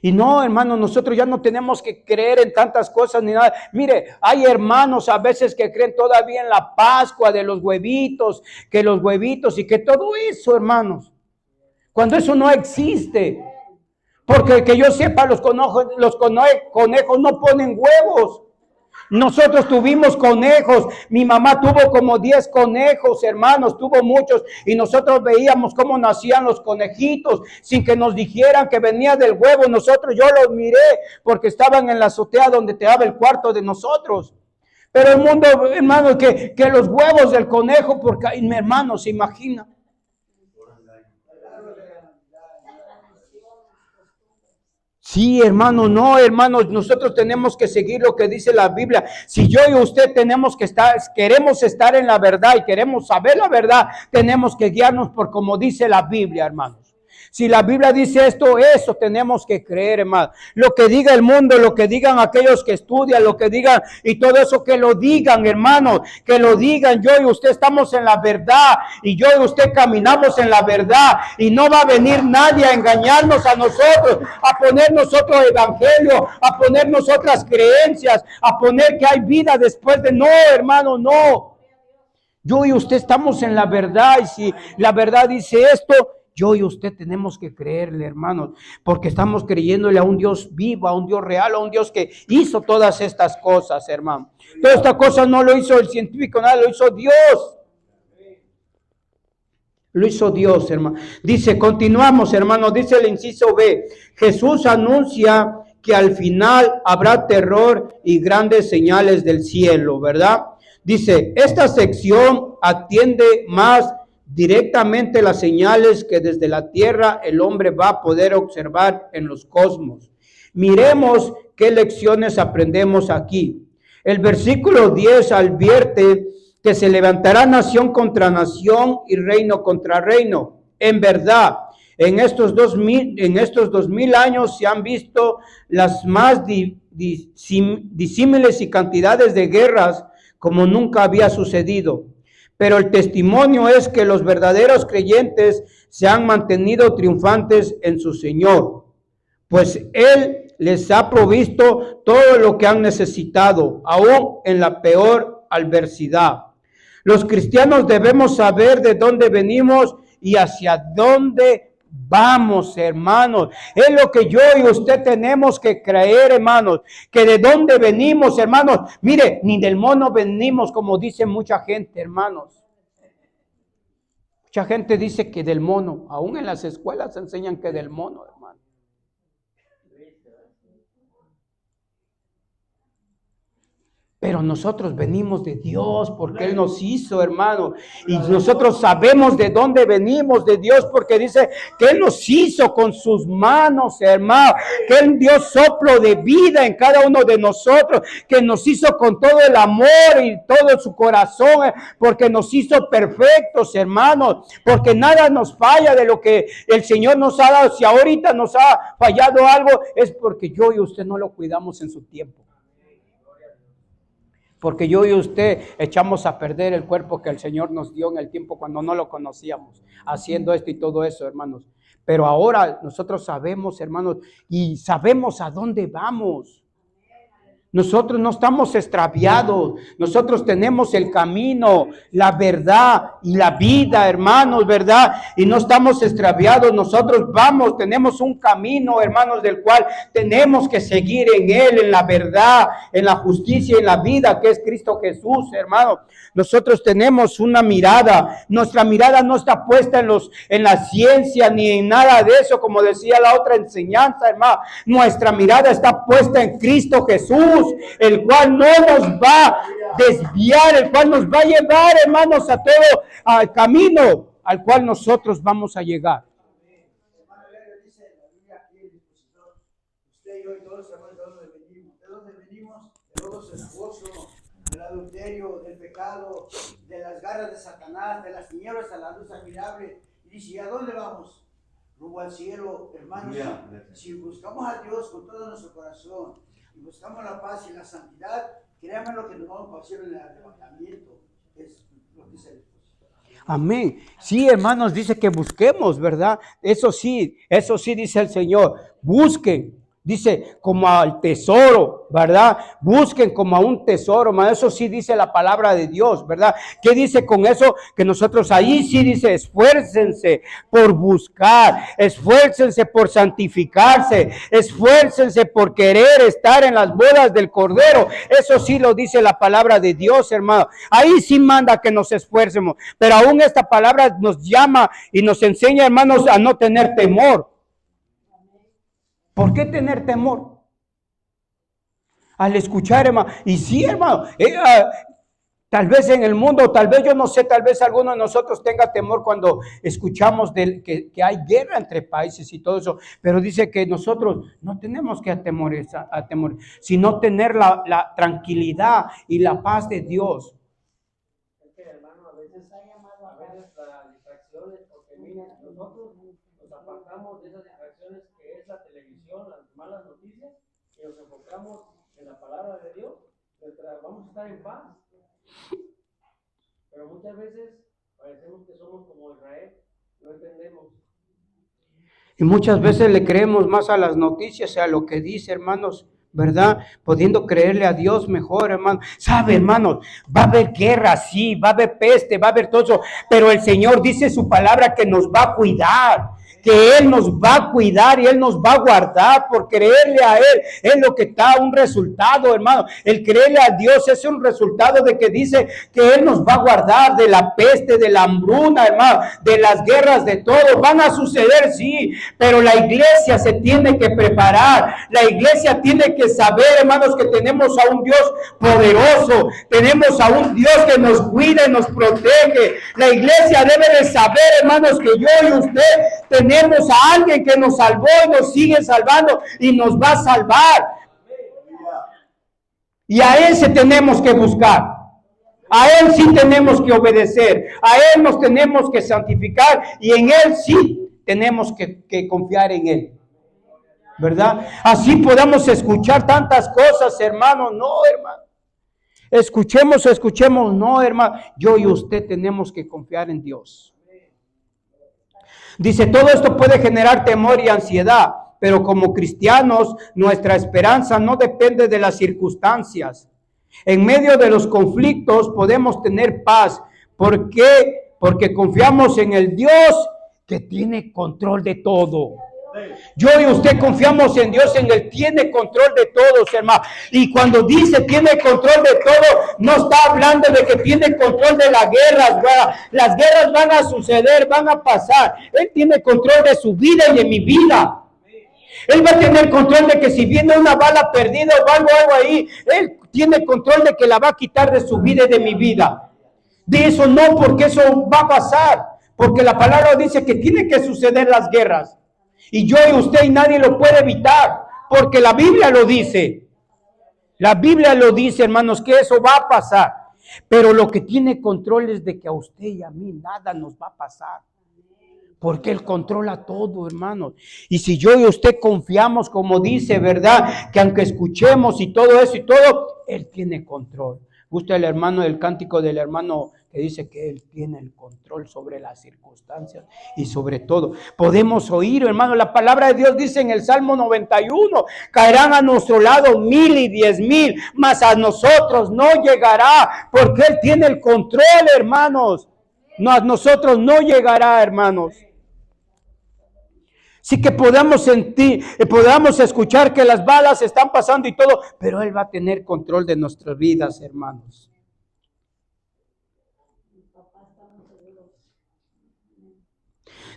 Y no, hermano, nosotros ya no tenemos que creer en tantas cosas ni nada. Mire, hay hermanos a veces que creen todavía en la Pascua de los huevitos y que todo eso, hermanos, cuando eso no existe. Porque que yo sepa, los conejos no ponen huevos. Nosotros tuvimos conejos, mi mamá tuvo como 10 conejos, hermanos, tuvo muchos, y nosotros veíamos cómo nacían los conejitos, sin que nos dijeran que venía del huevo. Yo los miré, porque estaban en la azotea donde te daba el cuarto de nosotros. Pero el mundo, hermanos, que los huevos del conejo, porque, mi hermano, se imagina. Sí, hermano, no, hermanos, nosotros tenemos que seguir lo que dice la Biblia. Si yo y usted queremos estar en la verdad y queremos saber la verdad, tenemos que guiarnos por como dice la Biblia, hermanos. Si la Biblia dice esto, eso tenemos que creer, hermano. Lo que diga el mundo, lo que digan aquellos que estudian, lo que digan y todo eso, que lo digan, hermanos, que lo digan. Yo y usted estamos en la verdad y yo y usted caminamos en la verdad y no va a venir nadie a engañarnos a nosotros, a ponernos otro evangelio, a ponernos otras creencias, a poner que hay vida después de... No, hermano, no. Yo y usted estamos en la verdad y si la verdad dice esto, yo y usted tenemos que creerle, hermanos, porque estamos creyéndole a un Dios vivo, a un Dios real, a un Dios que hizo todas estas cosas, hermano. Toda esta cosa no lo hizo el científico, nada, lo hizo Dios. Lo hizo Dios, hermano. Dice, continuamos, hermano, dice el inciso B. Jesús anuncia que al final habrá terror y grandes señales del cielo, ¿verdad? Dice, esta sección atiende más directamente las señales que desde la tierra el hombre va a poder observar en los cosmos. Miremos qué lecciones aprendemos aquí. El versículo 10 advierte que se levantará nación contra nación y reino contra reino. En verdad, en estos 2000 años se han visto las más disímiles y cantidades de guerras como nunca había sucedido. Pero el testimonio es que los verdaderos creyentes se han mantenido triunfantes en su Señor, pues Él les ha provisto todo lo que han necesitado, aún en la peor adversidad. Los cristianos debemos saber de dónde venimos y hacia dónde vamos, hermanos. Es lo que yo y usted tenemos que creer, hermanos, que de dónde venimos, hermanos. Mire, ni del mono venimos, como dice mucha gente, hermanos. Mucha gente dice que del mono, aún en las escuelas enseñan que del mono, hermano. Pero nosotros venimos de Dios porque Él nos hizo, hermano. Y nosotros sabemos de dónde venimos, de Dios, porque dice que Él nos hizo con sus manos, hermano. Que Él dio soplo de vida en cada uno de nosotros. Que nos hizo con todo el amor y todo su corazón. Porque nos hizo perfectos, hermanos. Porque nada nos falla de lo que el Señor nos ha dado. Si ahorita nos ha fallado algo, es porque yo y usted no lo cuidamos en su tiempo. Porque yo y usted echamos a perder el cuerpo que el Señor nos dio en el tiempo cuando no lo conocíamos, haciendo esto y todo eso, hermanos. Pero ahora nosotros sabemos, hermanos, y sabemos a dónde vamos. Nosotros no estamos extraviados, nosotros tenemos el camino, la verdad y la vida, hermanos, ¿verdad? Y no estamos extraviados, nosotros vamos, tenemos un camino, hermanos, del cual tenemos que seguir en Él, en la verdad, en la justicia y en la vida, que es Cristo Jesús, hermanos. Nosotros tenemos una mirada, nuestra mirada no está puesta en la ciencia ni en nada de eso, como decía la otra enseñanza, hermano. Nuestra mirada está puesta en Cristo Jesús, el cual no nos va a desviar, el cual nos va a llevar, hermanos, a todo al camino al cual nosotros vamos a llegar. Dice la Biblia aquí, el dispositor, usted y yo y todos sabemos de dónde venimos. ¿De dónde venimos? De todo su esposo, del adulterio, del pecado, de las garras de Satanás, de las tinieblas a la luz admirable. Y dice, ¿y a dónde vamos? Rumbo al cielo, hermanos. Si buscamos a Dios con todo nuestro corazón y buscamos la paz y la santidad, créanme lo que nos vamos a hacer en el arrebatamiento. Es lo que dice el dispositor. Amén. Sí, hermanos, dice que busquemos, ¿verdad? Eso sí dice el Señor. Busquen. Dice, como al tesoro, ¿verdad? Busquen como a un tesoro, hermano. Eso sí dice la palabra de Dios, ¿verdad? ¿Qué dice con eso? Que nosotros ahí sí dice, esfuércense por buscar, esfuércense por santificarse, esfuércense por querer estar en las bodas del Cordero. Eso sí lo dice la palabra de Dios, hermano. Ahí sí manda que nos esfuercemos, pero aún esta palabra nos llama y nos enseña, hermanos, a no tener temor. ¿Por qué tener temor? Al escuchar, hermano. Y sí, hermano, tal vez en el mundo, tal vez yo no sé, tal vez alguno de nosotros tenga temor cuando escuchamos que hay guerra entre países y todo eso. Pero dice que nosotros no tenemos que atemorizar, sino tener la tranquilidad y la paz de Dios. Es que, hermano, a veces las distracciones, porque miren, nosotros nos apartamos de esas distracciones que es la televisión, las malas noticias, y nos enfocamos en la palabra de Dios, vamos a estar en paz. Pero muchas veces parecemos que somos como Israel, no entendemos. Y muchas veces le creemos más a las noticias, a lo que dice, hermanos, ¿verdad? Pudiendo creerle a Dios mejor, hermano. ¿Sabe, hermanos? Va a haber guerra, sí, va a haber peste, va a haber todo eso, pero el Señor dice su palabra que nos va a cuidar, que Él nos va a cuidar y Él nos va a guardar por creerle a Él. Es lo que da un resultado, hermano. El creerle a Dios es un resultado de que dice que Él nos va a guardar de la peste, de la hambruna, hermano, de las guerras, de todo. Van a suceder, sí, pero la iglesia se tiene que preparar. La iglesia tiene que saber, hermanos, que tenemos a un Dios poderoso. Tenemos a un Dios que nos cuida y nos protege. La iglesia debe de saber, hermanos, que yo y usted tenemos a alguien que nos salvó y nos sigue salvando y nos va a salvar. Y a Él se tenemos que buscar. A Él sí tenemos que obedecer. A Él nos tenemos que santificar y en Él sí tenemos que confiar en Él. ¿Verdad? Así podamos escuchar tantas cosas, hermano. No, hermano. Escuchemos, no, hermano. Yo y usted tenemos que confiar en Dios. Dice, todo esto puede generar temor y ansiedad, pero como cristianos, nuestra esperanza no depende de las circunstancias. En medio de los conflictos podemos tener paz. ¿Por qué? Porque confiamos en el Dios que tiene control de todo. Yo y usted confiamos en Dios, en Él tiene control de todo, hermano. Y cuando dice tiene control de todo, no está hablando de que tiene control de las guerras, ¿verdad? Las guerras van a suceder, van a pasar. Él tiene control de su vida y de mi vida. Él va a tener control de que si viene una bala perdida o algo ahí, Él tiene control de que la va a quitar de su vida y de mi vida. De eso no, porque eso va a pasar. Porque la palabra dice que tiene que suceder las guerras. Y yo y usted y nadie lo puede evitar. Porque la Biblia lo dice. La Biblia lo dice, hermanos, que eso va a pasar. Pero lo que tiene control es de que a usted y a mí nada nos va a pasar. Porque Él controla todo, hermanos. Y si yo y usted confiamos, como dice, ¿verdad? Que aunque escuchemos y todo eso y todo, Él tiene control. Gusta el hermano, el cántico del hermano que dice que Él tiene el control sobre las circunstancias y sobre todo. Podemos oír, hermano, la palabra de Dios dice en el Salmo 91, caerán a nuestro lado 1000 y 10,000, mas a nosotros no llegará, porque Él tiene el control, hermanos. No, a nosotros no llegará, hermanos. Sí que podamos sentir, podamos escuchar que las balas están pasando y todo, pero Él va a tener control de nuestras vidas, hermanos.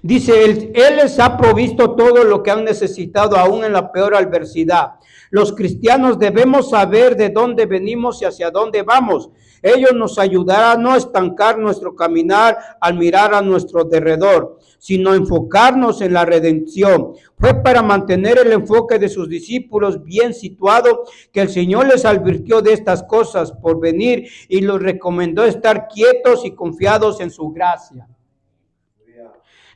Dice, Él les ha provisto todo lo que han necesitado, aún en la peor adversidad. Los cristianos debemos saber de dónde venimos y hacia dónde vamos. Ello nos ayudará a no estancar nuestro caminar al mirar a nuestro derredor, sino enfocarnos en la redención. Fue para mantener el enfoque de sus discípulos bien situado que el Señor les advirtió de estas cosas por venir y los recomendó estar quietos y confiados en su gracia.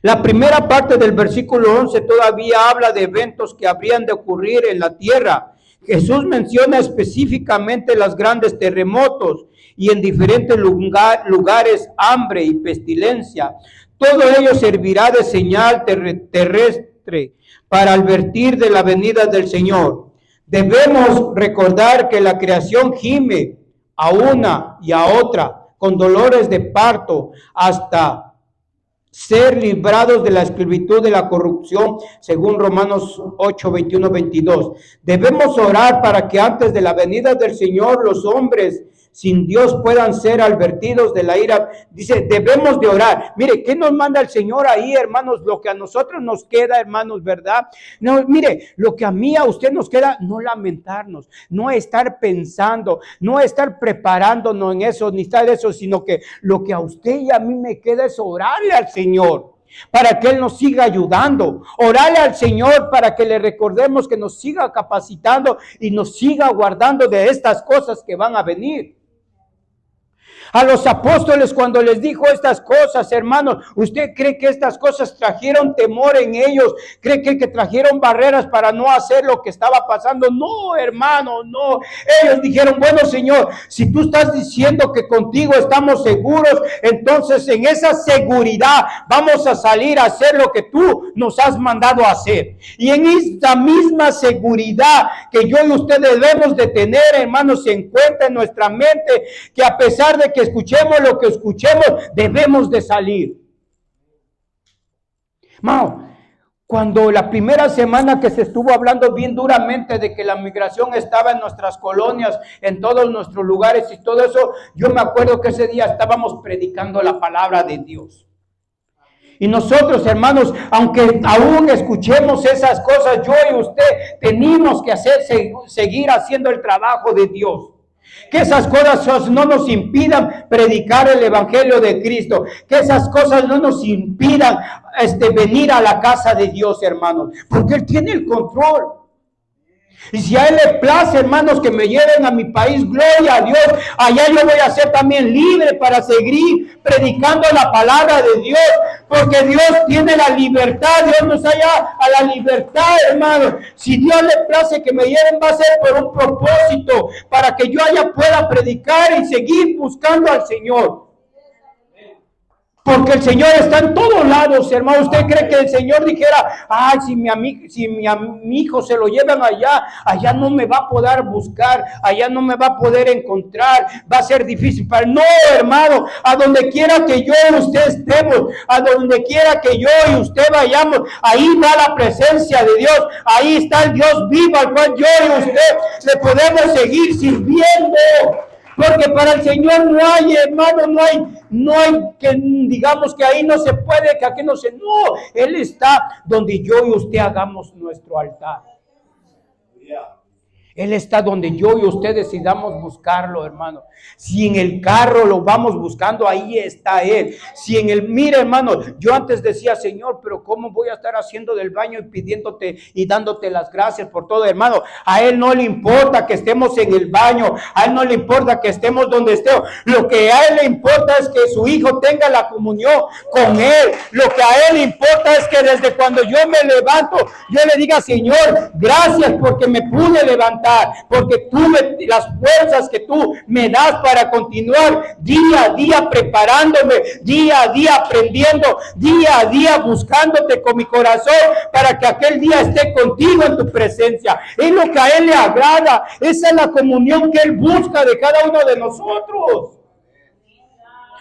La primera parte del versículo 11 todavía habla de eventos que habrían de ocurrir en la tierra. Jesús menciona específicamente los grandes terremotos y en diferentes lugares hambre y pestilencia. Todo ello servirá de señal terrestre para advertir de la venida del Señor. Debemos recordar que la creación gime a una y a otra con dolores de parto hasta ser librados de la esclavitud de la corrupción, según Romanos 8, 21, 22. Debemos orar para que antes de la venida del Señor los hombres sin Dios puedan ser advertidos de la ira. Dice, debemos de orar. Mire, ¿qué nos manda el Señor ahí, hermanos? Lo que a nosotros nos queda, hermanos, ¿verdad? No, mire, lo que a mí, a usted nos queda, no lamentarnos, no estar pensando, no estar preparándonos en eso, ni estar eso, sino que lo que a usted y a mí me queda es orarle al Señor, para que Él nos siga ayudando. Orarle al Señor para que le recordemos que nos siga capacitando y nos siga guardando de estas cosas que van a venir. A los apóstoles cuando les dijo estas cosas, hermanos, ¿usted cree que estas cosas trajeron temor en ellos? ¿Cree que trajeron barreras para no hacer lo que estaba pasando? No, hermano, no. Ellos dijeron, bueno, Señor, si tú estás diciendo que contigo estamos seguros, entonces en esa seguridad vamos a salir a hacer lo que tú nos has mandado a hacer. Y en esta misma seguridad que yo y usted debemos de tener, hermanos, se encuentra en nuestra mente que a pesar de que escuchemos lo que escuchemos, debemos de salir. Mao, cuando la primera semana que se estuvo hablando bien duramente de que la migración estaba en nuestras colonias, en todos nuestros lugares y todo eso, yo me acuerdo que ese día estábamos predicando la palabra de Dios. Y nosotros, hermanos, aunque aún escuchemos esas cosas, yo y usted tenemos que seguir haciendo el trabajo de Dios. Que esas cosas no nos impidan predicar el evangelio de Cristo. Que esas cosas no nos impidan venir a la casa de Dios, hermanos. Porque Él tiene el control. Y si a Él le place, hermanos, que me lleven a mi país, gloria a Dios, allá yo voy a ser también libre para seguir predicando la palabra de Dios, porque Dios tiene la libertad, Dios nos halla a la libertad, hermanos. Si Dios le place que me lleven, va a ser por un propósito, para que yo allá pueda predicar y seguir buscando al Señor. Porque el Señor está en todos lados, hermano. ¿Usted cree que el Señor dijera, ay, si mi hijo se lo llevan allá no me va a poder buscar, allá no me va a poder encontrar, va a ser difícil para él? No, hermano, a donde quiera que yo y usted estemos, a donde quiera que yo y usted vayamos, ahí va la presencia de Dios, ahí está el Dios vivo al cual yo y usted le podemos seguir sirviendo. Porque para el Señor no hay, hermano, no hay que digamos que ahí no se puede, que aquí no se... No, Él está donde yo y usted hagamos nuestro altar. Él está donde yo y usted decidamos buscarlo, hermano. Si en el carro lo vamos buscando, ahí está Él. Si en el, mira, hermano, yo antes decía, Señor, pero ¿cómo voy a estar haciendo del baño y pidiéndote y dándote las gracias por todo, hermano? A Él no le importa que estemos en el baño, a Él no le importa que estemos donde estemos. Lo que a Él le importa es que su hijo tenga la comunión con Él. Lo que a Él le importa es que desde cuando yo me levanto, yo le diga, Señor, gracias porque me pude levantar, porque tuve las fuerzas que tú me das para continuar día a día preparándome, día a día aprendiendo, día a día buscándote con mi corazón para que aquel día esté contigo en tu presencia. Es lo que a Él le agrada, esa es la comunión que Él busca de cada uno de nosotros.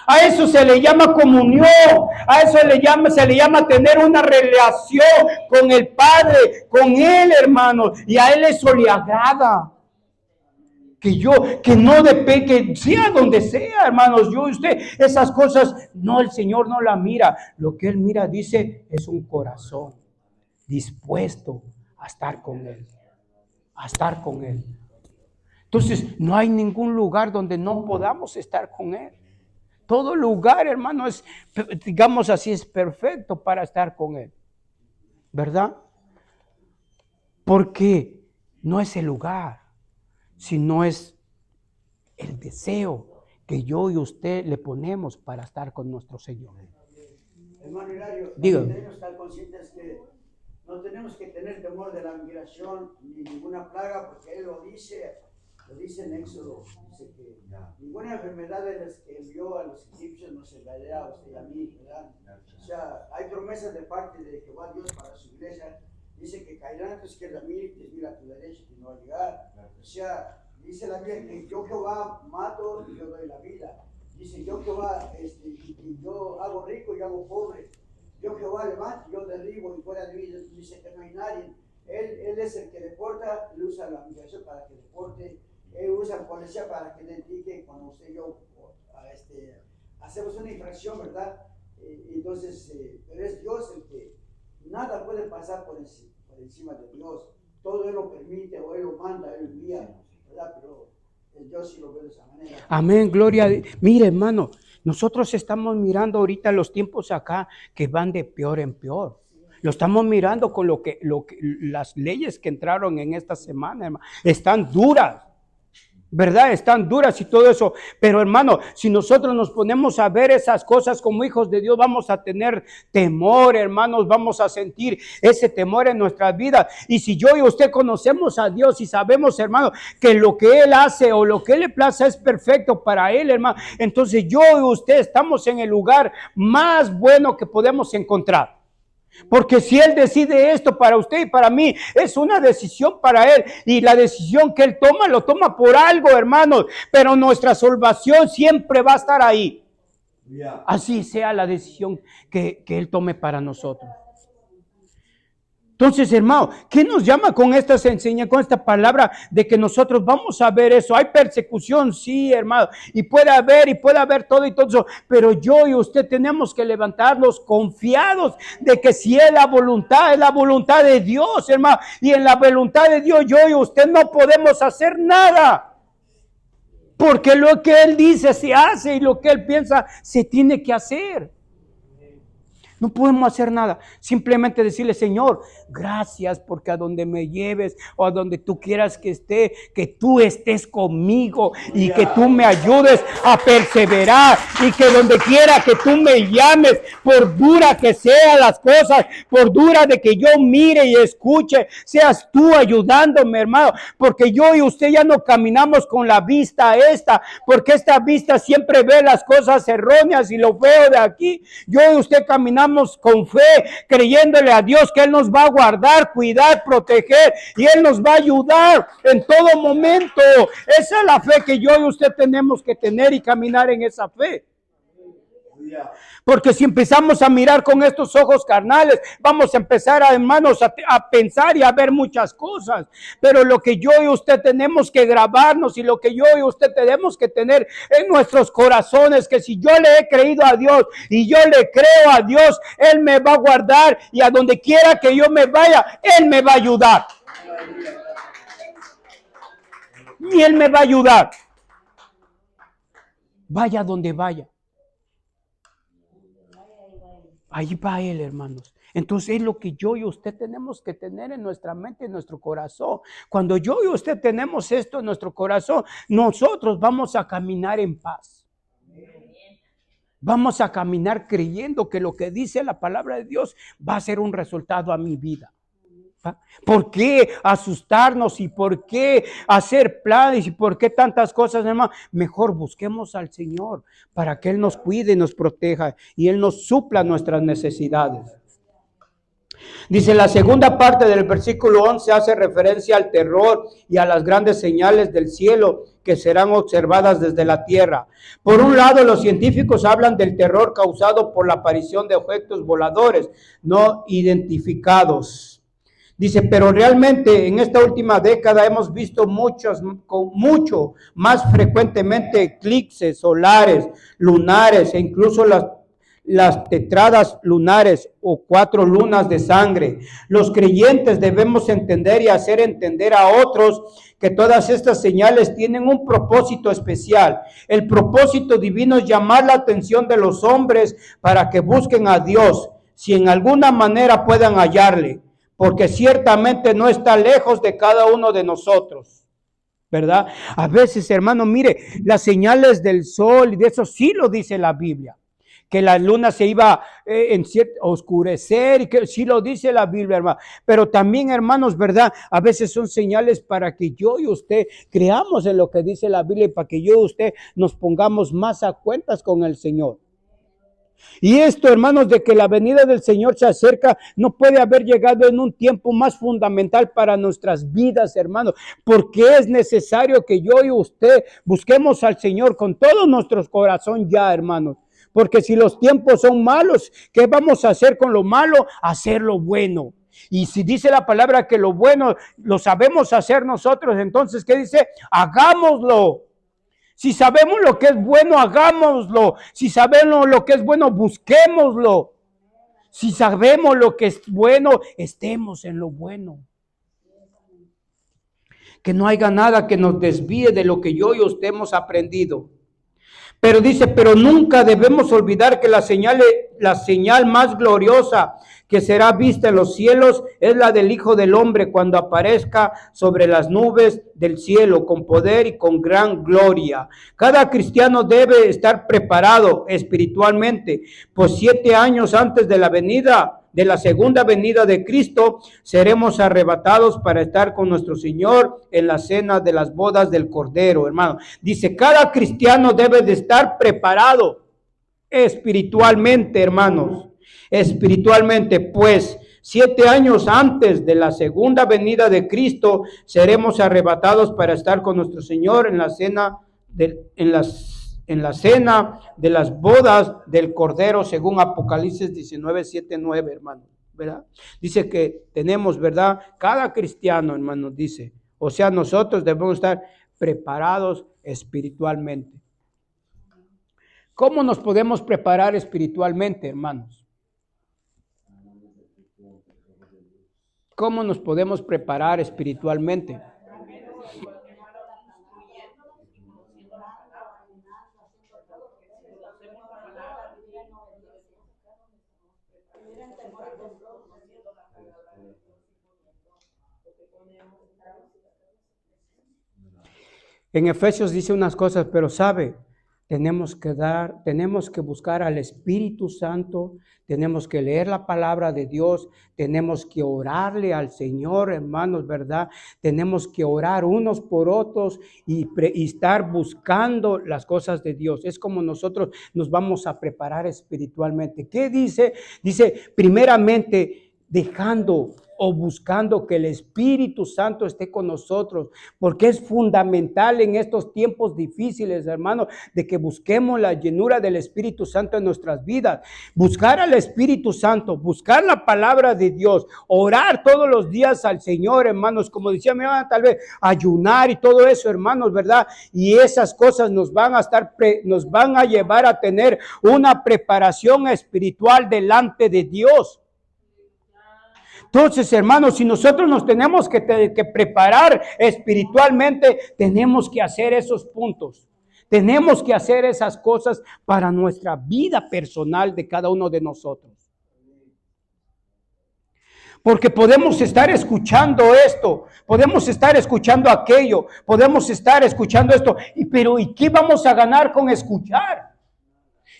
A eso se le llama comunión, a eso se le llama tener una relación con el Padre, con Él, hermano, y a Él eso le agrada. Que no depende, que sea donde sea, hermanos, yo y usted, esas cosas, no, el Señor no la mira. Lo que Él mira, dice, es un corazón dispuesto a estar con Él, a estar con Él. Entonces, no hay ningún lugar donde no podamos estar con Él. Todo lugar, hermano, es, digamos así, es perfecto para estar con Él, ¿verdad? Porque no es el lugar, sino es el deseo que yo y usted le ponemos para estar con nuestro Señor. Hermano Hilario, Diga. tenemos que estar conscientes que no tenemos que tener temor de la migración ni ninguna plaga, porque Él lo dice en Éxodo, dice que ninguna enfermedad de las que envió a los egipcios nos enviará a usted y a mí, ¿verdad? O sea, hay promesas de parte de Jehová Dios para su iglesia. Dice que caerán a tu izquierda 1000, 10,000 a tu derecha, que no va a llegar. O sea, dice la Biblia que yo Jehová mato y yo doy la vida. Dice yo Jehová, yo hago rico y hago pobre. Yo Jehová levanto, yo derribo y fuera de mí dice que no hay nadie. Él es el que deporta, él usa la migración para que deporte. Él usa la policía para que le indique cuando usted y yo hacemos una infracción, ¿verdad? Entonces, pero es Dios el que nada puede pasar por encima de Dios. Todo Él lo permite o Él lo manda, Él lo envía, ¿verdad? Pero Dios sí lo ve de esa manera. Amén, gloria a Dios. Mire, hermano, nosotros estamos mirando ahorita los tiempos acá que van de peor en peor. Lo estamos mirando con lo que las leyes que entraron en esta semana, hermano, están duras. ¿Verdad? Están duras y todo eso. Pero hermano, si nosotros nos ponemos a ver esas cosas como hijos de Dios, vamos a tener temor, hermanos, vamos a sentir ese temor en nuestras vidas. Y si yo y usted conocemos a Dios y sabemos, hermano, que lo que Él hace o lo que Él le place es perfecto para Él, hermano, entonces yo y usted estamos en el lugar más bueno que podemos encontrar. Porque si Él decide esto para usted y para mí, es una decisión para Él. Y la decisión que Él toma, lo toma por algo, hermanos. Pero nuestra salvación siempre va a estar ahí. Así sea la decisión que Él tome para nosotros. Entonces, hermano, ¿qué nos llama con estas enseñanzas, con esta palabra de que nosotros vamos a ver eso? Hay persecución, sí, hermano, y puede haber todo y todo eso, pero yo y usted tenemos que levantarnos confiados de que si es la voluntad de Dios, hermano, y en la voluntad de Dios yo y usted no podemos hacer nada, porque lo que Él dice se hace y lo que Él piensa se tiene que hacer. No podemos hacer nada, simplemente decirle, Señor, gracias porque a donde me lleves o a donde tú quieras que esté, que tú estés conmigo y que tú me ayudes a perseverar y que donde quiera que tú me llames, por dura que sean las cosas, por dura de que yo mire y escuche, seas tú ayudándome, hermano, porque yo y usted ya no caminamos con la vista esta, porque esta vista siempre ve las cosas erróneas y lo feo de aquí. Yo y usted caminamos con fe, creyéndole a Dios que Él nos va a guardar, cuidar, proteger y Él nos va a ayudar en todo momento. Esa es la fe que yo y usted tenemos que tener y caminar en esa fe. Porque si empezamos a mirar con estos ojos carnales, vamos a empezar, hermanos, a pensar y a ver muchas cosas. Pero lo que yo y usted tenemos que grabarnos y lo que yo y usted tenemos que tener en nuestros corazones, que si yo le he creído a Dios y yo le creo a Dios, Él me va a guardar y a donde quiera que yo me vaya, Él me va a ayudar. y Él me va a ayudar. Vaya donde vaya. Ahí va Él, hermanos. Entonces es lo que yo y usted tenemos que tener en nuestra mente, en nuestro corazón. Cuando yo y usted tenemos esto en nuestro corazón, nosotros vamos a caminar en paz. Vamos a caminar creyendo que lo que dice la palabra de Dios va a ser un resultado a mi vida. ¿Por qué asustarnos y por qué hacer planes y por qué tantas cosas, hermano? Mejor busquemos al Señor para que Él nos cuide y nos proteja y Él nos supla nuestras necesidades. Dice, la segunda parte del versículo 11 hace referencia al terror y a las grandes señales del cielo que serán observadas desde la tierra. Por un lado, los científicos hablan del terror causado por la aparición de objetos voladores no identificados. Dice, pero realmente en esta última década hemos visto mucho más frecuentemente eclipses solares, lunares e incluso las tetradas lunares o 4 lunas de sangre. Los creyentes debemos entender y hacer entender a otros que todas estas señales tienen un propósito especial. El propósito divino es llamar la atención de los hombres para que busquen a Dios, si en alguna manera puedan hallarle, porque ciertamente no está lejos de cada uno de nosotros, ¿verdad? A veces, hermano, mire, las señales del sol y de eso sí lo dice la Biblia, que la luna se iba a oscurecer, y que sí lo dice la Biblia, hermano. Pero también, hermanos, ¿verdad? A veces son señales para que yo y usted creamos en lo que dice la Biblia y para que yo y usted nos pongamos más a cuentas con el Señor. Y esto, hermanos, de que la venida del Señor se acerca, no puede haber llegado en un tiempo más fundamental para nuestras vidas, hermanos, porque es necesario que yo y usted busquemos al Señor con todo nuestro corazón ya, hermanos. Porque si los tiempos son malos, ¿qué vamos a hacer con lo malo? Hacer lo bueno. Y si dice la palabra que lo bueno lo sabemos hacer nosotros, entonces, ¿qué dice? Hagámoslo. Si sabemos lo que es bueno, hagámoslo. Si sabemos lo que es bueno, busquémoslo. Si sabemos lo que es bueno, estemos en lo bueno. Que no haya nada que nos desvíe de lo que yo y usted hemos aprendido. Pero dice, pero nunca debemos olvidar que la señal más gloriosa que será vista en los cielos es la del Hijo del Hombre cuando aparezca sobre las nubes del cielo con poder y con gran gloria. Cada cristiano debe estar preparado espiritualmente, pues 7 años antes de la segunda venida de Cristo, seremos arrebatados para estar con nuestro Señor en la cena de las bodas del Cordero, hermano. Dice, cada cristiano debe de estar preparado espiritualmente, hermanos. Espiritualmente, pues 7 años antes de la segunda venida de Cristo, seremos arrebatados para estar con nuestro Señor en la cena de las bodas del Cordero, según Apocalipsis 19, 7, 9, hermano, ¿verdad? Dice que tenemos, ¿verdad? Cada cristiano, hermano, dice, o sea, nosotros debemos estar preparados espiritualmente. ¿Cómo nos podemos preparar espiritualmente, hermanos? ¿Cómo nos podemos preparar espiritualmente? En Efesios dice unas cosas, pero sabe, tenemos que buscar al Espíritu Santo, tenemos que leer la palabra de Dios, tenemos que orarle al Señor, hermanos, ¿verdad? Tenemos que orar unos por otros y estar buscando las cosas de Dios. Es como nosotros nos vamos a preparar espiritualmente. ¿Qué dice? Dice, primeramente, dejando o buscando que el Espíritu Santo esté con nosotros, porque es fundamental en estos tiempos difíciles, hermano, de que busquemos la llenura del Espíritu Santo en nuestras vidas. Buscar al Espíritu Santo, buscar la palabra de Dios, orar todos los días al Señor, hermanos, como decía mi hermana, tal vez ayunar y todo eso, hermanos, ¿verdad? Y esas cosas nos van a llevar a tener una preparación espiritual delante de Dios. Entonces, hermanos, si nosotros nos tenemos que preparar espiritualmente, tenemos que hacer esos puntos. Tenemos que hacer esas cosas para nuestra vida personal de cada uno de nosotros. Porque podemos estar escuchando esto, podemos estar escuchando aquello, podemos estar escuchando esto, pero ¿y qué vamos a ganar con escuchar?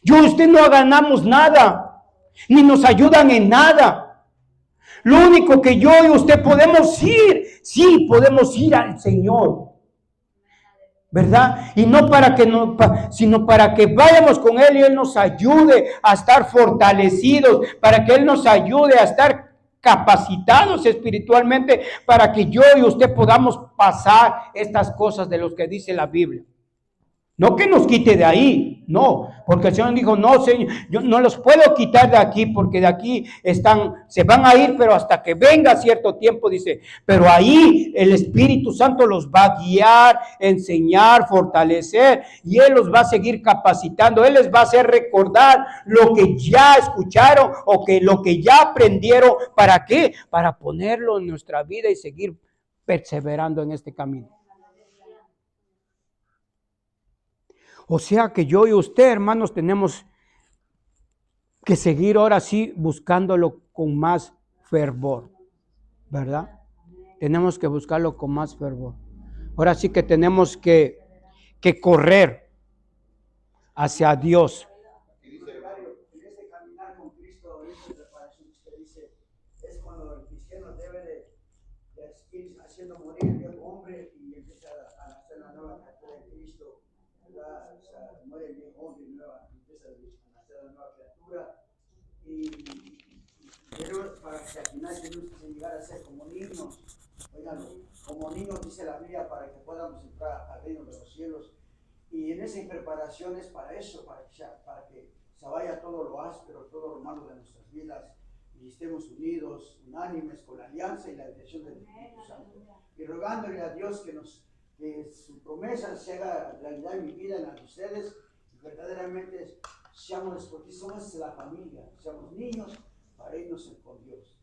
Yo y usted no ganamos nada, ni nos ayudan en nada. Lo único que yo y usted podemos ir, sí, podemos ir al Señor, ¿verdad? Y no para que no, sino para que vayamos con Él y Él nos ayude a estar fortalecidos, para que Él nos ayude a estar capacitados espiritualmente, para que yo y usted podamos pasar estas cosas de los que dice la Biblia. No que nos quite de ahí, no, porque el Señor dijo, no, Señor, yo no los puedo quitar de aquí, porque de aquí se van a ir, pero hasta que venga cierto tiempo, dice, pero ahí el Espíritu Santo los va a guiar, enseñar, fortalecer, y Él los va a seguir capacitando, Él les va a hacer recordar lo que ya escucharon, o que lo que ya aprendieron. ¿Para qué? Para ponerlo en nuestra vida y seguir perseverando en este camino. O sea que yo y usted, hermanos, tenemos que seguir ahora sí buscándolo con más fervor, ¿verdad? Tenemos que buscarlo con más fervor. Ahora sí que tenemos que correr hacia Dios. En este caminar con Cristo, en esta preparación que usted dice, es cuando el cristiano debe de ir haciendo morir el viejo hombre y empieza a nacer la nueva criatura de Cristo. O sea, muere el viejo hombre y empieza a nacer la nueva criatura. Pero para que al final tenemos que llegar a ser como niños. Oigan, como niños dice la Biblia, para que podamos entrar al reino de los cielos. Y en esa preparación es para eso, para que se vaya todo lo áspero, todo lo malo de nuestras vidas y estemos unidos, unánimes con la alianza y la dirección del Espíritu Santo. Y rogándole a Dios que su promesa se haga realidad en mi vida, en la de ustedes, y verdaderamente seamos, porque somos la familia, seamos niños para irnos con Dios.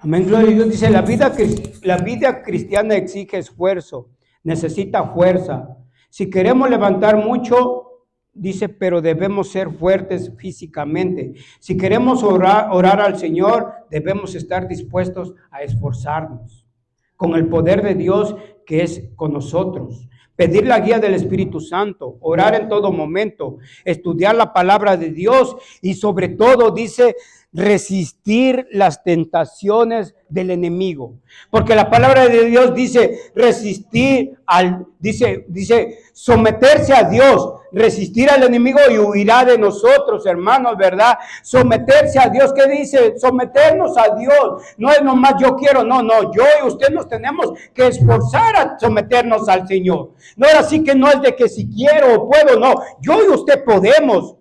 Amén, gloria a Dios. Dice, la vida cristiana exige esfuerzo, necesita fuerza. Si queremos levantar mucho, dice, pero debemos ser fuertes físicamente. Si queremos orar al Señor, debemos estar dispuestos a esforzarnos con el poder de Dios que es con nosotros. Pedir la guía del Espíritu Santo, orar en todo momento, estudiar la palabra de Dios y sobre todo, dice, resistir las tentaciones del enemigo. Porque la palabra de Dios dice dice someterse a Dios, resistir al enemigo y huirá de nosotros, hermanos, ¿verdad? Someterse a Dios, ¿qué dice? Someternos a Dios. No es nomás yo quiero, no, yo y usted nos tenemos que esforzar a someternos al Señor. No es así que no es de que si quiero o puedo, no. Yo y usted podemos,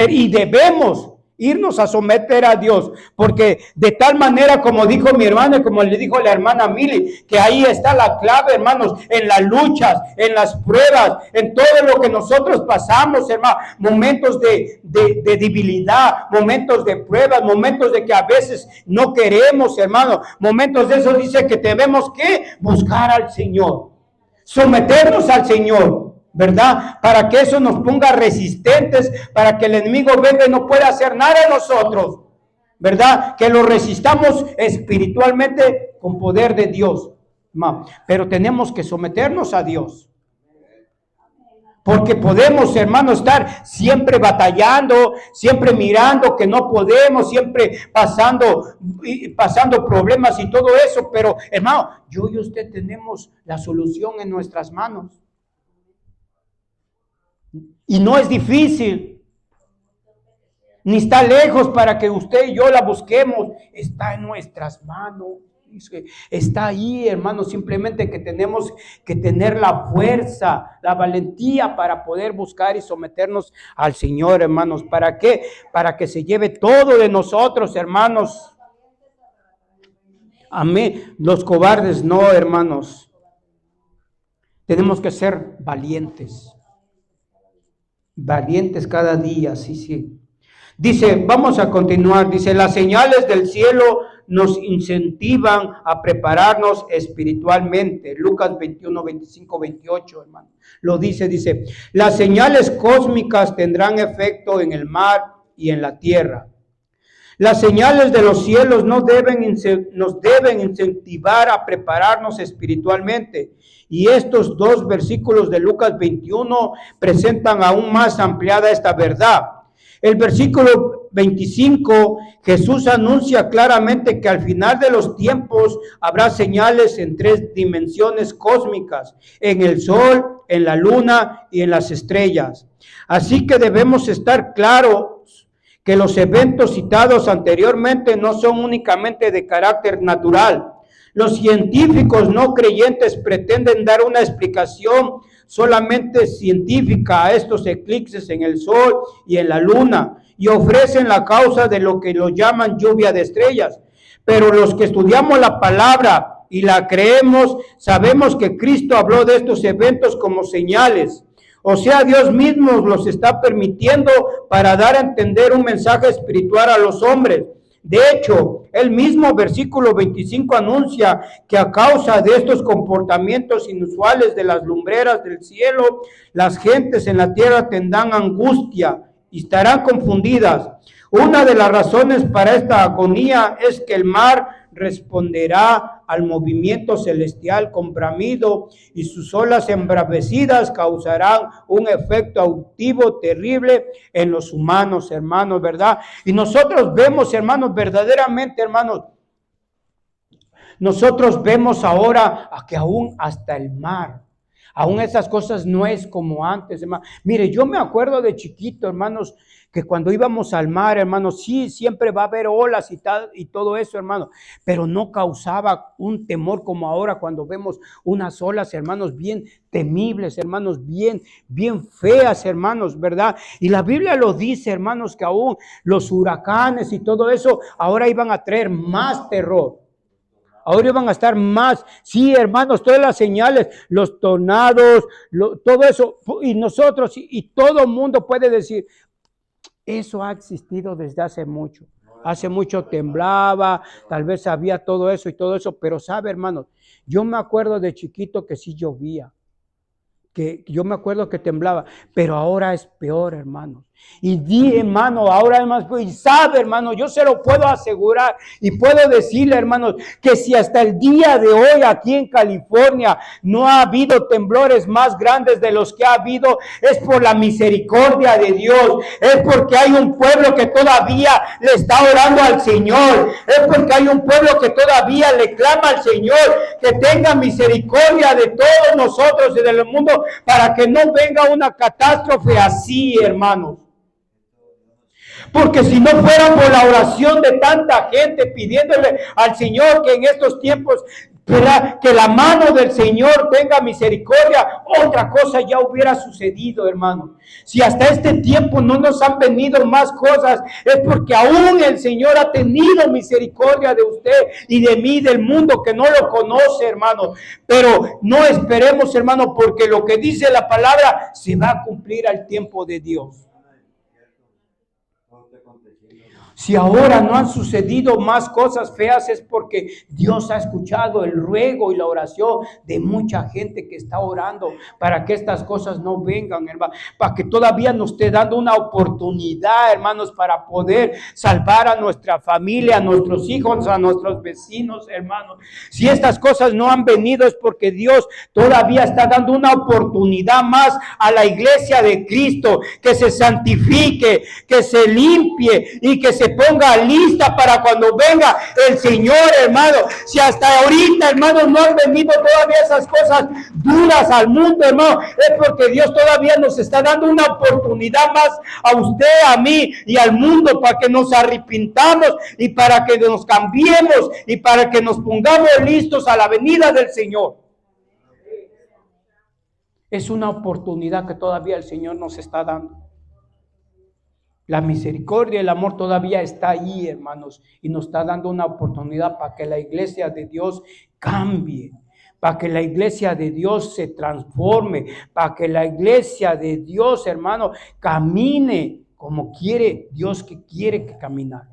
y debemos irnos a someter a Dios, porque de tal manera como dijo mi hermana y como le dijo la hermana Mili, que ahí está la clave, hermanos, en las luchas, en las pruebas, en todo lo que nosotros pasamos, hermano, momentos de debilidad, momentos de pruebas, momentos de que a veces no queremos, hermano, momentos de eso dice que tenemos que buscar al Señor, someternos al Señor, ¿verdad? Para que eso nos ponga resistentes, para que el enemigo venga y no pueda hacer nada a nosotros, ¿verdad? Que lo resistamos espiritualmente con poder de Dios. Pero tenemos que someternos a Dios. Porque podemos, hermano, estar siempre batallando, siempre mirando que no podemos, siempre pasando problemas y todo eso. Pero, hermano, yo y usted tenemos la solución en nuestras manos. Y no es difícil, ni está lejos para que usted y yo la busquemos. Está en nuestras manos. Está ahí, hermanos, simplemente que tenemos que tener la fuerza, la valentía para poder buscar y someternos al Señor, hermanos. ¿Para qué? Para que se lleve todo de nosotros, hermanos. Amén. Los cobardes no, hermanos. Tenemos que ser valientes. Valientes cada día, sí. Dice, vamos a continuar, dice, las señales del cielo nos incentivan a prepararnos espiritualmente. Lucas 21, 25, 28, hermano. Lo dice, las señales cósmicas tendrán efecto en el mar y en la tierra. Las señales de los cielos nos deben incentivar a prepararnos espiritualmente. Y estos dos versículos de Lucas 21 presentan aún más ampliada esta verdad. El versículo 25, Jesús anuncia claramente que al final de los tiempos habrá señales en 3 dimensiones cósmicas, en el sol, en la luna y en las estrellas. Así que debemos estar claros que los eventos citados anteriormente no son únicamente de carácter natural. Los científicos no creyentes pretenden dar una explicación solamente científica a estos eclipses en el sol y en la luna y ofrecen la causa de lo que lo llaman lluvia de estrellas. Pero los que estudiamos la palabra y la creemos, sabemos que Cristo habló de estos eventos como señales. O sea, Dios mismo los está permitiendo para dar a entender un mensaje espiritual a los hombres. De hecho, el mismo versículo 25 anuncia que a causa de estos comportamientos inusuales de las lumbreras del cielo, las gentes en la tierra tendrán angustia y estarán confundidas. Una de las razones para esta agonía es que el mar responderá al movimiento celestial con bramido y sus olas embravecidas causarán un efecto auditivo terrible en los humanos, hermanos, ¿verdad? Y nosotros vemos, hermanos, verdaderamente, hermanos, nosotros vemos ahora que aún hasta el mar, aún esas cosas no es como antes, hermano. Mire, yo me acuerdo de chiquito, hermanos, que cuando íbamos al mar, hermanos, sí, siempre va a haber olas y todo eso, hermanos, pero no causaba un temor como ahora cuando vemos unas olas, hermanos, bien temibles, hermanos, bien feas, hermanos, ¿verdad? Y la Biblia lo dice, hermanos, que aún los huracanes y todo eso ahora iban a traer más terror. Ahora iban a estar más, sí, hermanos, todas las señales, los tornados, todo eso, y nosotros, y todo el mundo puede decir, eso ha existido desde hace mucho. Hace mucho temblaba, tal vez había todo eso y todo eso, pero sabe, hermanos, yo me acuerdo de chiquito que sí llovía, que yo me acuerdo que temblaba, pero ahora es peor, hermanos. Y hermano, ahora es más, y sabe, hermano, yo se lo puedo asegurar y puedo decirle, hermanos, que si hasta el día de hoy aquí en California no ha habido temblores más grandes de los que ha habido, es por la misericordia de Dios, es porque hay un pueblo que todavía le está orando al Señor, es porque hay un pueblo que todavía le clama al Señor que tenga misericordia de todos nosotros y del mundo para que no venga una catástrofe así, hermanos. Porque si no fuera por la oración de tanta gente pidiéndole al Señor que en estos tiempos que la mano del Señor tenga misericordia, otra cosa ya hubiera sucedido, hermano. Si hasta este tiempo no nos han venido más cosas, es porque aún el Señor ha tenido misericordia de usted y de mí, del mundo que no lo conoce, hermano. Pero no esperemos, hermano, porque lo que dice la palabra se va a cumplir al tiempo de Dios. Si ahora no han sucedido más cosas feas es porque Dios ha escuchado el ruego y la oración de mucha gente que está orando para que estas cosas no vengan, hermano, para que todavía nos esté dando una oportunidad, hermanos, para poder salvar a nuestra familia, a nuestros hijos, a nuestros vecinos, hermanos. Si estas cosas no han venido es porque Dios todavía está dando una oportunidad más a la iglesia de Cristo, que se santifique, que se limpie y que se ponga lista para cuando venga el Señor, hermano. Si hasta ahorita, hermano, no han venido todavía esas cosas duras al mundo, hermano, es porque Dios todavía nos está dando una oportunidad más a usted, a mí y al mundo para que nos arrepintamos y para que nos cambiemos y para que nos pongamos listos a la venida del Señor. Es una oportunidad que todavía el Señor nos está dando. La misericordia y el amor todavía está ahí, hermanos, y nos está dando una oportunidad para que la iglesia de Dios cambie, para que la iglesia de Dios se transforme, para que la iglesia de Dios, hermano, camine como quiere Dios que quiere que caminar.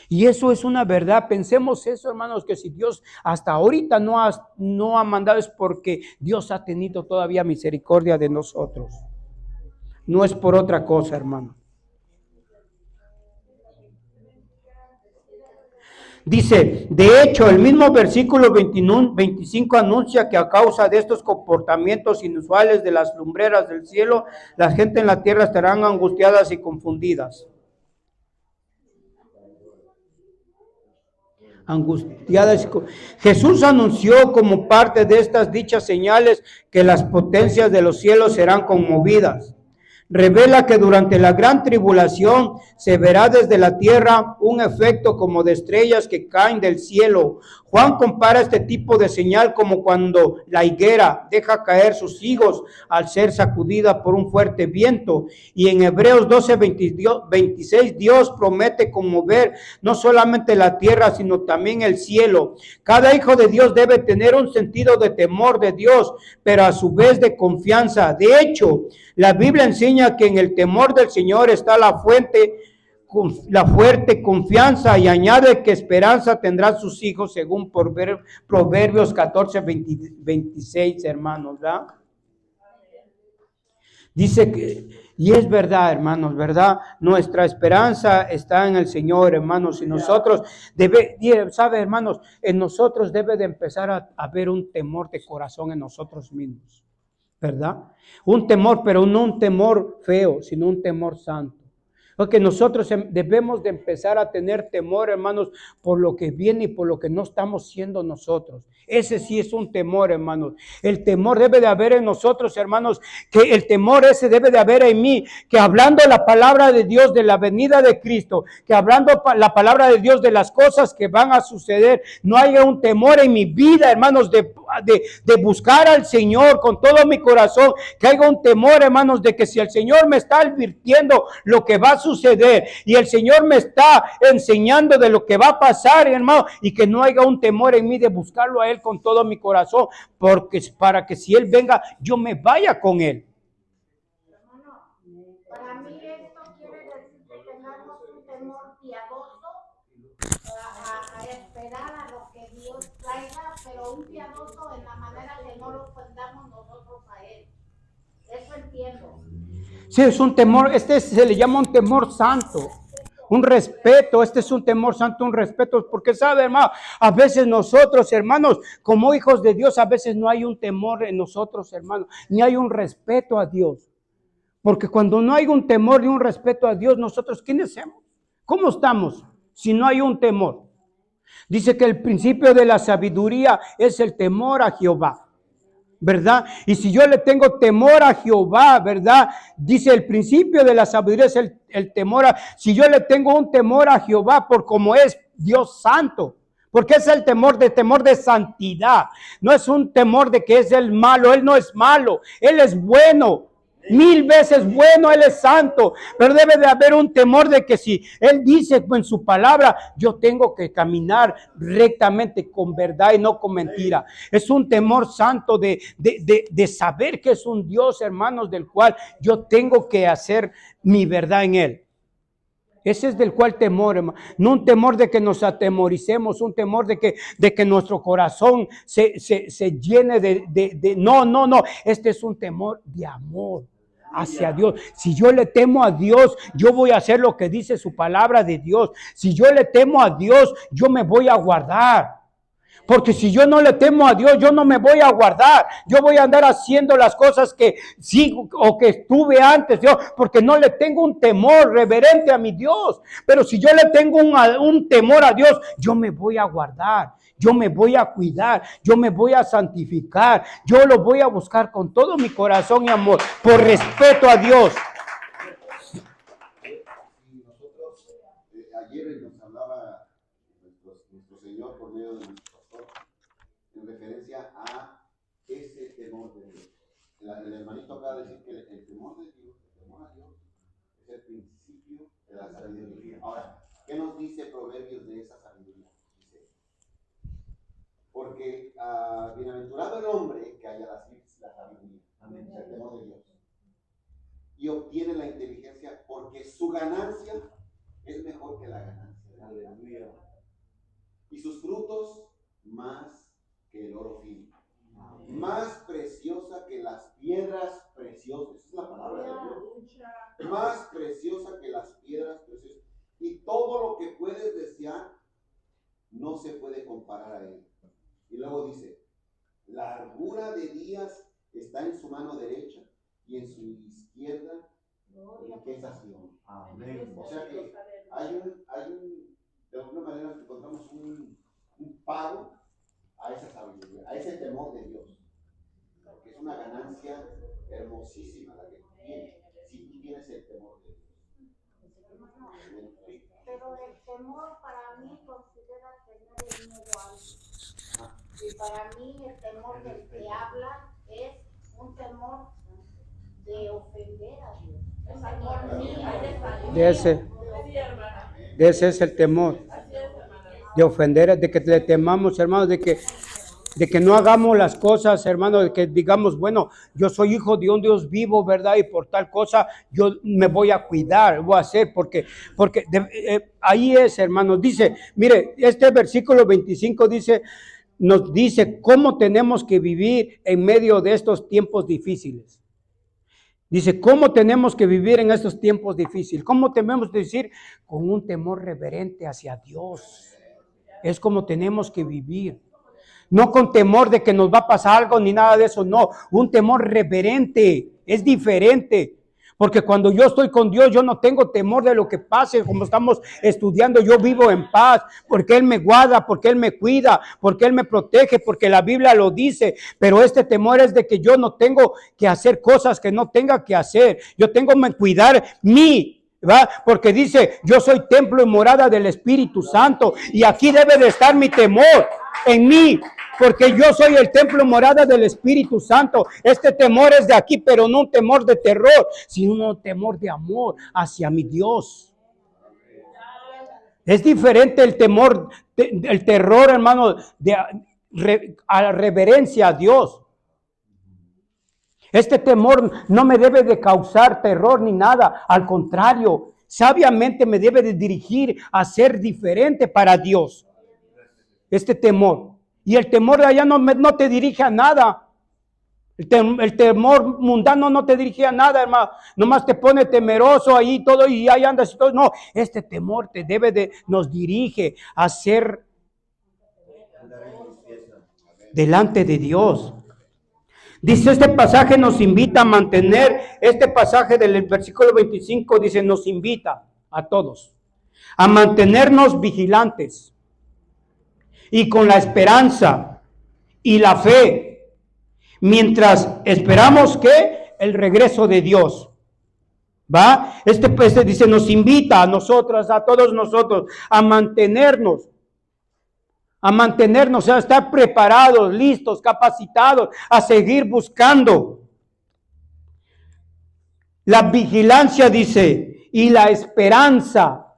Y eso es una verdad. Pensemos eso, hermanos, que si Dios hasta ahorita no ha mandado es porque Dios ha tenido todavía misericordia de nosotros. No es por otra cosa, hermano. Dice, de hecho, el mismo versículo 21, 25 anuncia que a causa de estos comportamientos inusuales de las lumbreras del cielo, la gente en la tierra estarán angustiadas y confundidas. Jesús anunció como parte de estas dichas señales que las potencias de los cielos serán conmovidas. Revela que durante la gran tribulación se verá desde la tierra un efecto como de estrellas que caen del cielo. Juan compara este tipo de señal como cuando la higuera deja caer sus higos al ser sacudida por un fuerte viento. Y en Hebreos 12, 26, Dios promete conmover no solamente la tierra, sino también el cielo. Cada hijo de Dios debe tener un sentido de temor de Dios, pero a su vez de confianza. De hecho, la Biblia enseña que en el temor del Señor está la fuerte confianza, y añade que esperanza tendrán sus hijos según Proverbios 14, 26, hermanos, ¿verdad? Dice que, y es verdad, hermanos, ¿verdad? Nuestra esperanza está en el Señor, hermanos, y nosotros sabe, hermanos, en nosotros debe de empezar a haber un temor de corazón en nosotros mismos, ¿verdad? Un temor, pero no un temor feo, sino un temor santo. Porque nosotros debemos de empezar a tener temor, hermanos, por lo que viene y por lo que no estamos siendo nosotros. Ese sí es un temor, hermanos. El temor debe de haber en nosotros, hermanos, que el temor ese debe de haber en mí, que hablando la palabra de Dios de la venida de Cristo, que hablando la palabra de Dios de las cosas que van a suceder, no haya un temor en mi vida, hermanos, de buscar al Señor con todo mi corazón, que haya un temor, hermanos, de que si el Señor me está advirtiendo lo que va a suceder y el Señor me está enseñando de lo que va a pasar, hermano, y que no haya un temor en mí de buscarlo a Él con todo mi corazón, porque para que si Él venga, yo me vaya con Él. Para mí esto quiere decir que tengamos un temor piadoso a esperar a lo que Dios traiga, pero un piadoso en la manera que no lo ofendamos nosotros a Él. Eso entiendo. Sí, es un temor, se le llama un temor santo. Un respeto, este es un temor santo, un respeto, porque sabe, hermano, a veces nosotros, hermanos, como hijos de Dios, a veces no hay un temor en nosotros, hermanos, ni hay un respeto a Dios. Porque cuando no hay un temor y un respeto a Dios, nosotros, ¿quiénes somos? ¿Cómo estamos si no hay un temor? Dice que el principio de la sabiduría es el temor a Jehová, ¿verdad? Y si yo le tengo temor a Jehová, ¿verdad? Dice el principio de la sabiduría es el temor si yo le tengo un temor a Jehová por como es Dios santo, porque es el temor de santidad, no es un temor de que es el malo. Él no es malo, Él es bueno. 1000 veces bueno, Él es santo, pero debe de haber un temor de que si Él dice en su palabra, yo tengo que caminar rectamente con verdad y no con mentira. Es un temor santo de saber que es un Dios, hermanos, del cual yo tengo que hacer mi verdad en Él. Ese es del cual temor, hermano. No un temor de que nos atemoricemos, un temor de que nuestro corazón se llene no. Este es un temor de amor hacia Dios. Si yo le temo a Dios, yo voy a hacer lo que dice su palabra de Dios. Si yo le temo a Dios, yo me voy a guardar. Porque si yo no le temo a Dios, yo no me voy a guardar. Yo voy a andar haciendo las cosas que sí o que estuve antes, Dios, porque no le tengo un temor reverente a mi Dios. Pero si yo le tengo un temor a Dios, yo me voy a guardar. Yo me voy a cuidar, yo me voy a santificar, yo lo voy a buscar con todo mi corazón y amor, por respeto a Dios. Y nosotros, ayer nos hablaba nuestro Señor por medio de nuestro pastor, en referencia a ese temor de Dios. El hermanito acaba de decir que el temor de Dios, el temor a Dios, es el principio de la sabiduría. Ahora, ¿qué nos dice Proverbios de esa sabiduría? Porque bienaventurado el hombre que haya la sabiduría, el temor de Dios, y obtiene la inteligencia, porque su ganancia es mejor que la ganancia. Aleluya. Y sus frutos más que el oro fino. Más preciosa que las piedras preciosas. Esa es la palabra de Dios. Más preciosa que las piedras preciosas. Y todo lo que puedes desear no se puede comparar a él. Y luego dice, largura de días está en su mano derecha y en su izquierda riquezación. Amén. O sea que hay un de alguna manera encontramos un pago a esa sabiduría, a ese temor de Dios. Porque es una ganancia hermosísima la que tú tienes, si tú tienes el temor de Dios. Pero el temor para mí considera tener el miedo a algo. Y para mí el temor del que habla es un temor de ofender a Dios. Un temor mío. De ese es el temor. De ofender, de que le temamos, hermanos, de que no hagamos las cosas, hermano, de que digamos, bueno, yo soy hijo de un Dios vivo, ¿verdad? Y por tal cosa yo me voy a cuidar, voy a hacer, porque ahí es, hermano, dice, mire, este versículo 25 dice, nos dice cómo tenemos que vivir en medio de estos tiempos difíciles. Dice, ¿cómo tenemos que vivir en estos tiempos difíciles? ¿Cómo tenemos que decir? Con un temor reverente hacia Dios. Es como tenemos que vivir. No con temor de que nos va a pasar algo ni nada de eso, no. Un temor reverente, es diferente. Porque cuando yo estoy con Dios, yo no tengo temor de lo que pase, como estamos estudiando, yo vivo en paz, porque Él me guarda, porque Él me cuida, porque Él me protege, porque la Biblia lo dice. Pero este temor es de que yo no tengo que hacer cosas que no tenga que hacer. Yo tengo que cuidar ¿va? Porque dice, yo soy templo y morada del Espíritu Santo, y aquí debe de estar mi temor en mí, porque yo soy el templo morada del Espíritu Santo. Este temor es de aquí, pero no un temor de terror, sino un temor de amor hacia mi Dios. Es diferente el temor, el terror, hermano, a la reverencia a Dios. Este temor no me debe de causar terror ni nada, al contrario, sabiamente me debe de dirigir a ser diferente para Dios. Este temor. Y el temor de allá no te dirige a nada. El temor mundano no te dirige a nada, hermano. Nomás te pone temeroso ahí todo y ahí andas y todo. No, este temor nos dirige a ser delante de Dios. Dice este pasaje nos invita a mantener, este pasaje del versículo 25 dice nos invita a todos a mantenernos vigilantes y con la esperanza y la fe, mientras esperamos que el regreso de Dios. ¿Va? Este dice, nos invita a nosotros, a todos nosotros, a mantenernos, a estar preparados, listos, capacitados, a seguir buscando. La vigilancia, dice, y la esperanza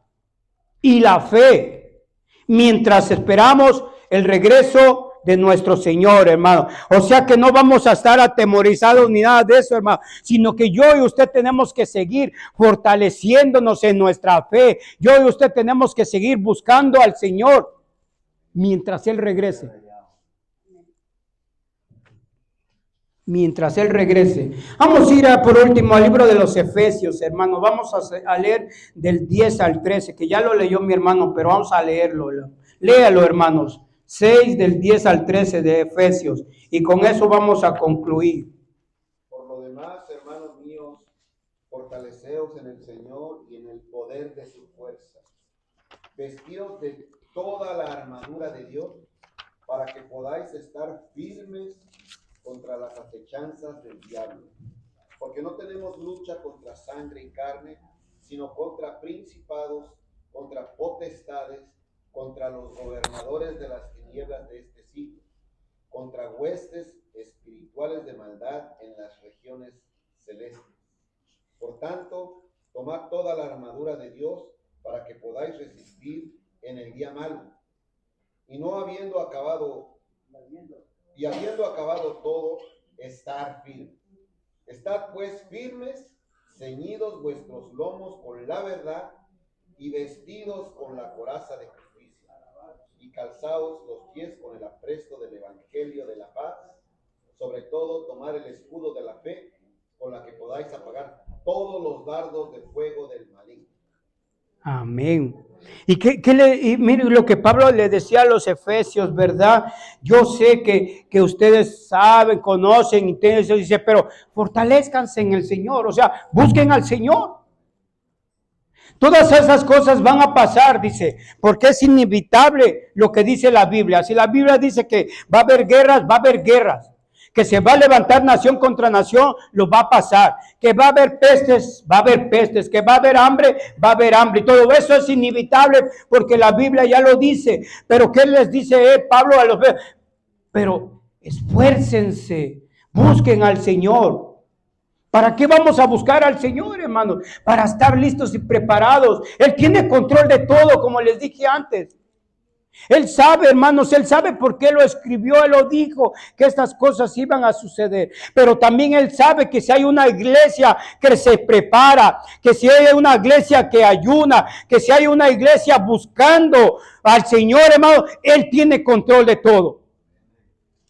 y la fe, mientras esperamos el regreso de nuestro Señor, hermano. O sea que no vamos a estar atemorizados ni nada de eso, hermano, sino que yo y usted tenemos que seguir fortaleciéndonos en nuestra fe. Yo y usted tenemos que seguir buscando al Señor mientras Él regrese. Mientras Él regrese. Vamos a ir por último al libro de los Efesios, hermano. Vamos a leer del 10 al 13, que ya lo leyó mi hermano, pero vamos a leerlo. Léalo, hermanos. 6 del 10 al 13 de Efesios. Y con eso vamos a concluir. Por lo demás, hermanos míos, fortaleceos en el Señor y en el poder de su fuerza. Vestidos de toda la armadura de Dios, para que podáis estar firmes contra las acechanzas del diablo. Porque no tenemos lucha contra sangre y carne, sino contra principados, contra potestades, contra los gobernadores de las tinieblas de este siglo, contra huestes espirituales de maldad en las regiones celestes. Por tanto, tomad toda la armadura de Dios para que podáis resistir en el día malo. Y habiendo acabado todo, estar firmes. Estad pues firmes, ceñidos vuestros lomos con la verdad y vestidos con la coraza de justicia, y calzaos los pies con el apresto del evangelio de la paz, sobre todo tomar el escudo de la fe, con la que podáis apagar todos los dardos de fuego del maligno. Amén. Y mire lo que Pablo le decía a los efesios, ¿verdad? Yo sé que ustedes saben, conocen, y dice, pero fortalezcanse en el Señor, o sea, busquen al Señor. Todas esas cosas van a pasar, dice, porque es inevitable lo que dice la Biblia. Si la Biblia dice que va a haber guerras, va a haber guerras. Que se va a levantar nación contra nación, lo va a pasar. Que va a haber pestes, va a haber pestes. Que va a haber hambre, va a haber hambre. Y todo eso es inevitable porque la Biblia ya lo dice. Pero ¿qué les dice Pablo a los? Pero esfuércense, busquen al Señor. ¿Para qué vamos a buscar al Señor, hermanos? Para estar listos y preparados. Él tiene control de todo, como les dije antes. Él sabe, hermanos, Él sabe por qué lo escribió, Él lo dijo, que estas cosas iban a suceder. Pero también Él sabe que si hay una iglesia que se prepara, que si hay una iglesia que ayuna, que si hay una iglesia buscando al Señor, hermano, Él tiene control de todo.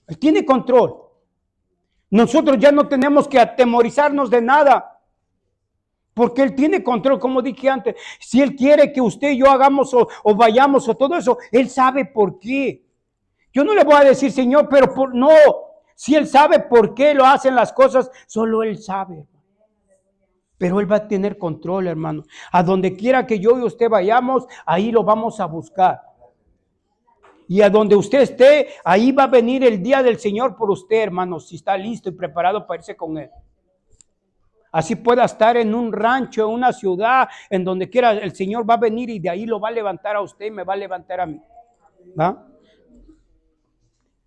Él tiene control. Nosotros ya no tenemos que atemorizarnos de nada. Porque Él tiene control, como dije antes. Si Él quiere que usted y yo hagamos o vayamos o todo eso, Él sabe por qué. Yo no le voy a decir, Señor, pero no. Si Él sabe por qué lo hacen las cosas, solo Él sabe. Pero Él va a tener control, hermano. A donde quiera que yo y usted vayamos, ahí lo vamos a buscar. Y a donde usted esté, ahí va a venir el día del Señor por usted, hermano, si está listo y preparado para irse con Él. Así pueda estar en un rancho, en una ciudad, en donde quiera, el Señor va a venir y de ahí lo va a levantar a usted y me va a levantar a mí. ¿Va?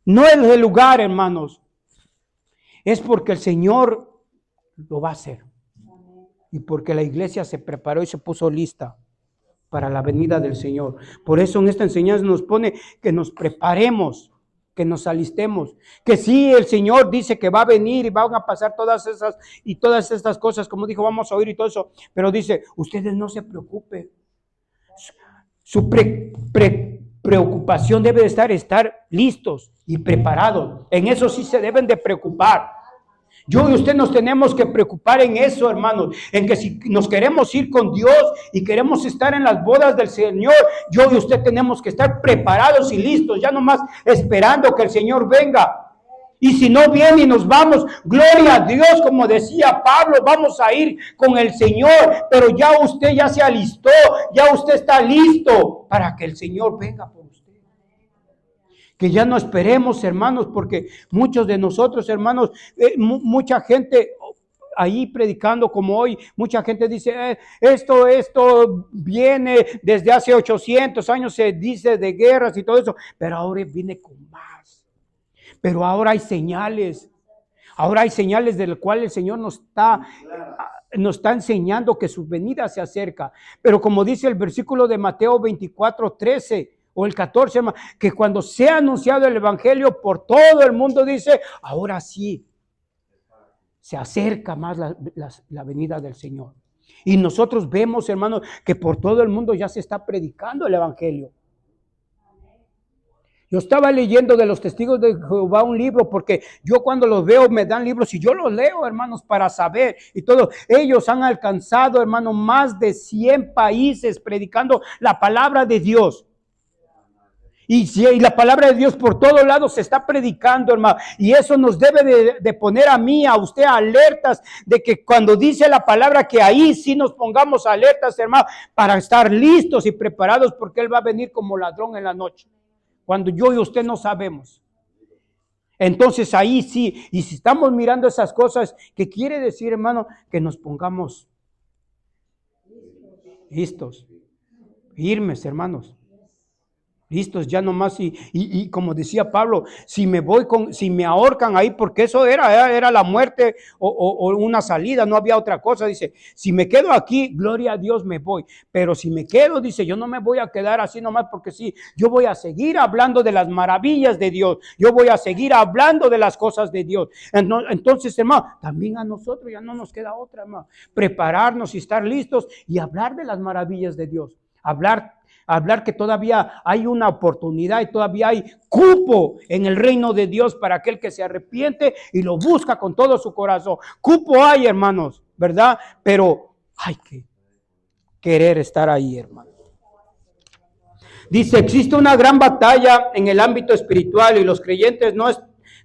No es el lugar, hermanos. Es porque el Señor lo va a hacer. Y porque la iglesia se preparó y se puso lista para la venida del Señor. Por eso en esta enseñanza nos pone que nos preparemos, que nos alistemos, que sí, el Señor dice que va a venir y van a pasar todas estas cosas, como dijo, vamos a oír y todo eso, pero dice, ustedes no se preocupen. Su preocupación debe de estar listos y preparados. En eso sí se deben de preocupar. Yo y usted nos tenemos que preocupar en eso, hermanos, en que si nos queremos ir con Dios y queremos estar en las bodas del Señor, yo y usted tenemos que estar preparados y listos, ya nomás esperando que el Señor venga. Y si no viene y nos vamos, gloria a Dios, como decía Pablo, vamos a ir con el Señor, pero ya usted ya se alistó, ya usted está listo para que el Señor venga por usted. Que ya no esperemos, hermanos, porque muchos de nosotros, hermanos, mucha gente ahí predicando como hoy, mucha gente dice, esto viene desde hace 800 años, se dice de guerras y todo eso, pero ahora viene con más. Pero ahora hay señales de las cuales el Señor nos está enseñando que su venida se acerca. Pero como dice el versículo de Mateo 24:13, o el 14, que cuando sea anunciado el evangelio por todo el mundo, dice, ahora sí, se acerca más la venida del Señor. Y nosotros vemos, hermanos, que por todo el mundo ya se está predicando el evangelio. Yo estaba leyendo de los testigos de Jehová un libro, porque yo cuando los veo me dan libros y yo los leo, hermanos, para saber y todo. Ellos han alcanzado, hermanos, más de 100 países predicando la palabra de Dios. Y la palabra de Dios por todos lados se está predicando, hermano. Y eso nos debe de poner a mí, a usted, alertas de que cuando dice la palabra, que ahí sí nos pongamos alertas, hermano, para estar listos y preparados, porque Él va a venir como ladrón en la noche, cuando yo y usted no sabemos. Entonces ahí sí, y si estamos mirando esas cosas, ¿qué quiere decir, hermano? Que nos pongamos listos, firmes, hermanos. Listos, ya nomás, y como decía Pablo, si me ahorcan ahí, porque eso era la muerte o una salida, no había otra cosa. Dice, si me quedo aquí, gloria a Dios, me voy. Pero si me quedo, dice, yo no me voy a quedar así nomás, porque sí, yo voy a seguir hablando de las maravillas de Dios, yo voy a seguir hablando de las cosas de Dios. Entonces, hermano, también a nosotros ya no nos queda otra, hermano, prepararnos y estar listos y hablar de las maravillas de Dios. Hablar que todavía hay una oportunidad y todavía hay cupo en el reino de Dios para aquel que se arrepiente y lo busca con todo su corazón. Cupo hay, hermanos, ¿verdad? Pero hay que querer estar ahí, hermanos. Dice, existe una gran batalla en el ámbito espiritual y los creyentes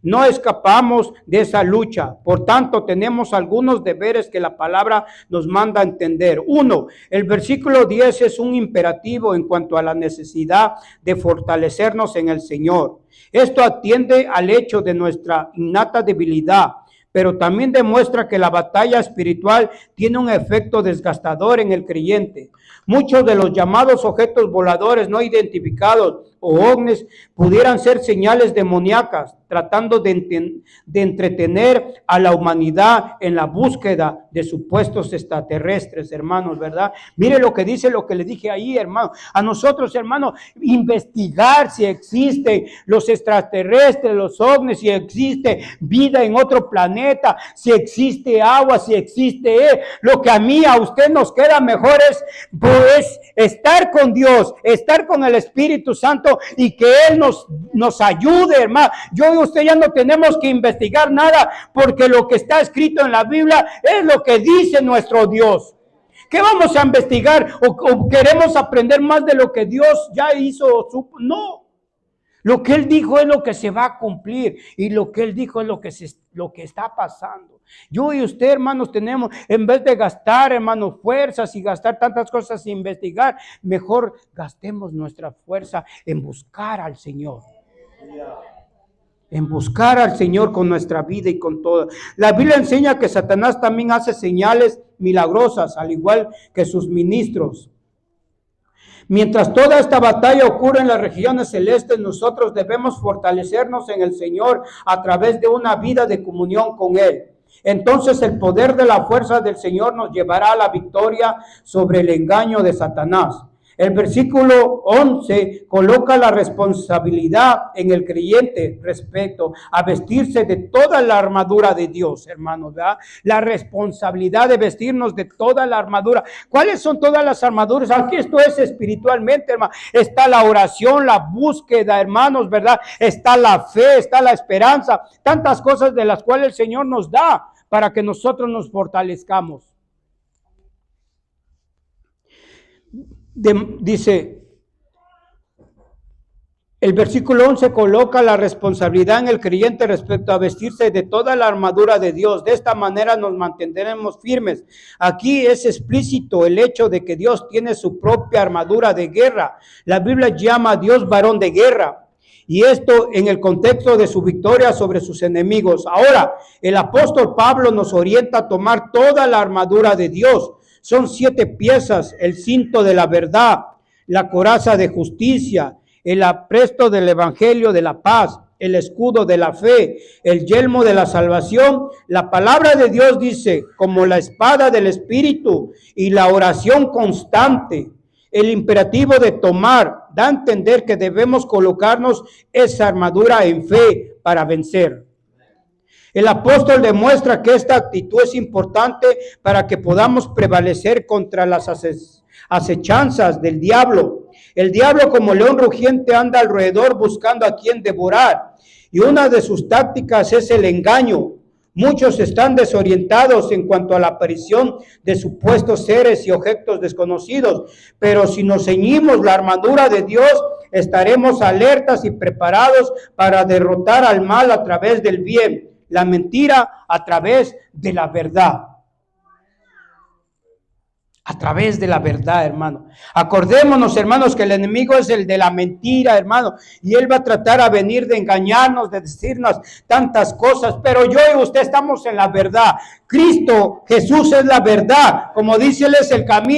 no escapamos de esa lucha. Por tanto, tenemos algunos deberes que la palabra nos manda a entender. 1. El versículo 10 es un imperativo en cuanto a la necesidad de fortalecernos en el Señor. Esto atiende al hecho de nuestra innata debilidad, pero también demuestra que la batalla espiritual tiene un efecto desgastador en el creyente. Muchos de los llamados objetos voladores no identificados o ovnis pudieran ser señales demoníacas, tratando de entretener a la humanidad en la búsqueda de supuestos extraterrestres, hermanos, ¿verdad? Mire lo que dice, lo que le dije ahí, hermano. A nosotros, hermanos, investigar si existen los extraterrestres, los ovnis, si existe vida en otro planeta, si existe agua, si existe lo que a mí, a usted nos queda mejor es pues estar con Dios, estar con el Espíritu Santo y que Él nos ayude, hermano. Yo y usted ya no tenemos que investigar nada porque lo que está escrito en la Biblia es lo que dice nuestro Dios. ¿Qué vamos a investigar? ¿O queremos aprender más de lo que Dios ya hizo o supo? No. Lo que Él dijo es lo que se va a cumplir y lo que Él dijo es lo que está pasando. Yo y usted, hermanos, tenemos, en vez de gastar, hermanos, fuerzas y gastar tantas cosas sin investigar, mejor gastemos nuestra fuerza en buscar al Señor. En buscar al Señor con nuestra vida y con todo. La Biblia enseña que Satanás también hace señales milagrosas, al igual que sus ministros. Mientras toda esta batalla ocurre en las regiones celestes, nosotros debemos fortalecernos en el Señor a través de una vida de comunión con Él. Entonces el poder de la fuerza del Señor nos llevará a la victoria sobre el engaño de Satanás. El versículo 11 coloca la responsabilidad en el creyente respecto a vestirse de toda la armadura de Dios, hermanos, ¿verdad? La responsabilidad de vestirnos de toda la armadura. ¿Cuáles son todas las armaduras? Aquí esto es espiritualmente, hermano. Está la oración, la búsqueda, hermanos, ¿verdad? Está la fe, está la esperanza. Tantas cosas de las cuales el Señor nos da para que nosotros nos fortalezcamos. Dice, el versículo 11 coloca la responsabilidad en el creyente respecto a vestirse de toda la armadura de Dios. De esta manera nos mantendremos firmes. Aquí es explícito el hecho de que Dios tiene su propia armadura de guerra. La Biblia llama a Dios varón de guerra. Y esto en el contexto de su victoria sobre sus enemigos. Ahora, el apóstol Pablo nos orienta a tomar toda la armadura de Dios. Son 7 piezas: el cinto de la verdad, la coraza de justicia, el apresto del evangelio de la paz, el escudo de la fe, el yelmo de la salvación. La palabra de Dios dice, como la espada del Espíritu y la oración constante. El imperativo de tomar da a entender que debemos colocarnos esa armadura en fe para vencer. El apóstol demuestra que esta actitud es importante para que podamos prevalecer contra las acechanzas del diablo. El diablo, como león rugiente, anda alrededor buscando a quien devorar. Y una de sus tácticas es el engaño. Muchos están desorientados en cuanto a la aparición de supuestos seres y objetos desconocidos. Pero si nos ceñimos la armadura de Dios, estaremos alertas y preparados para derrotar al mal a través del bien. La mentira a través de la verdad. A través de la verdad, hermano. Acordémonos, hermanos, que el enemigo es el de la mentira, hermano. Y él va a tratar a venir de engañarnos, de decirnos tantas cosas. Pero yo y usted estamos en la verdad. Cristo, Jesús es la verdad. Como dice, Él es el camino.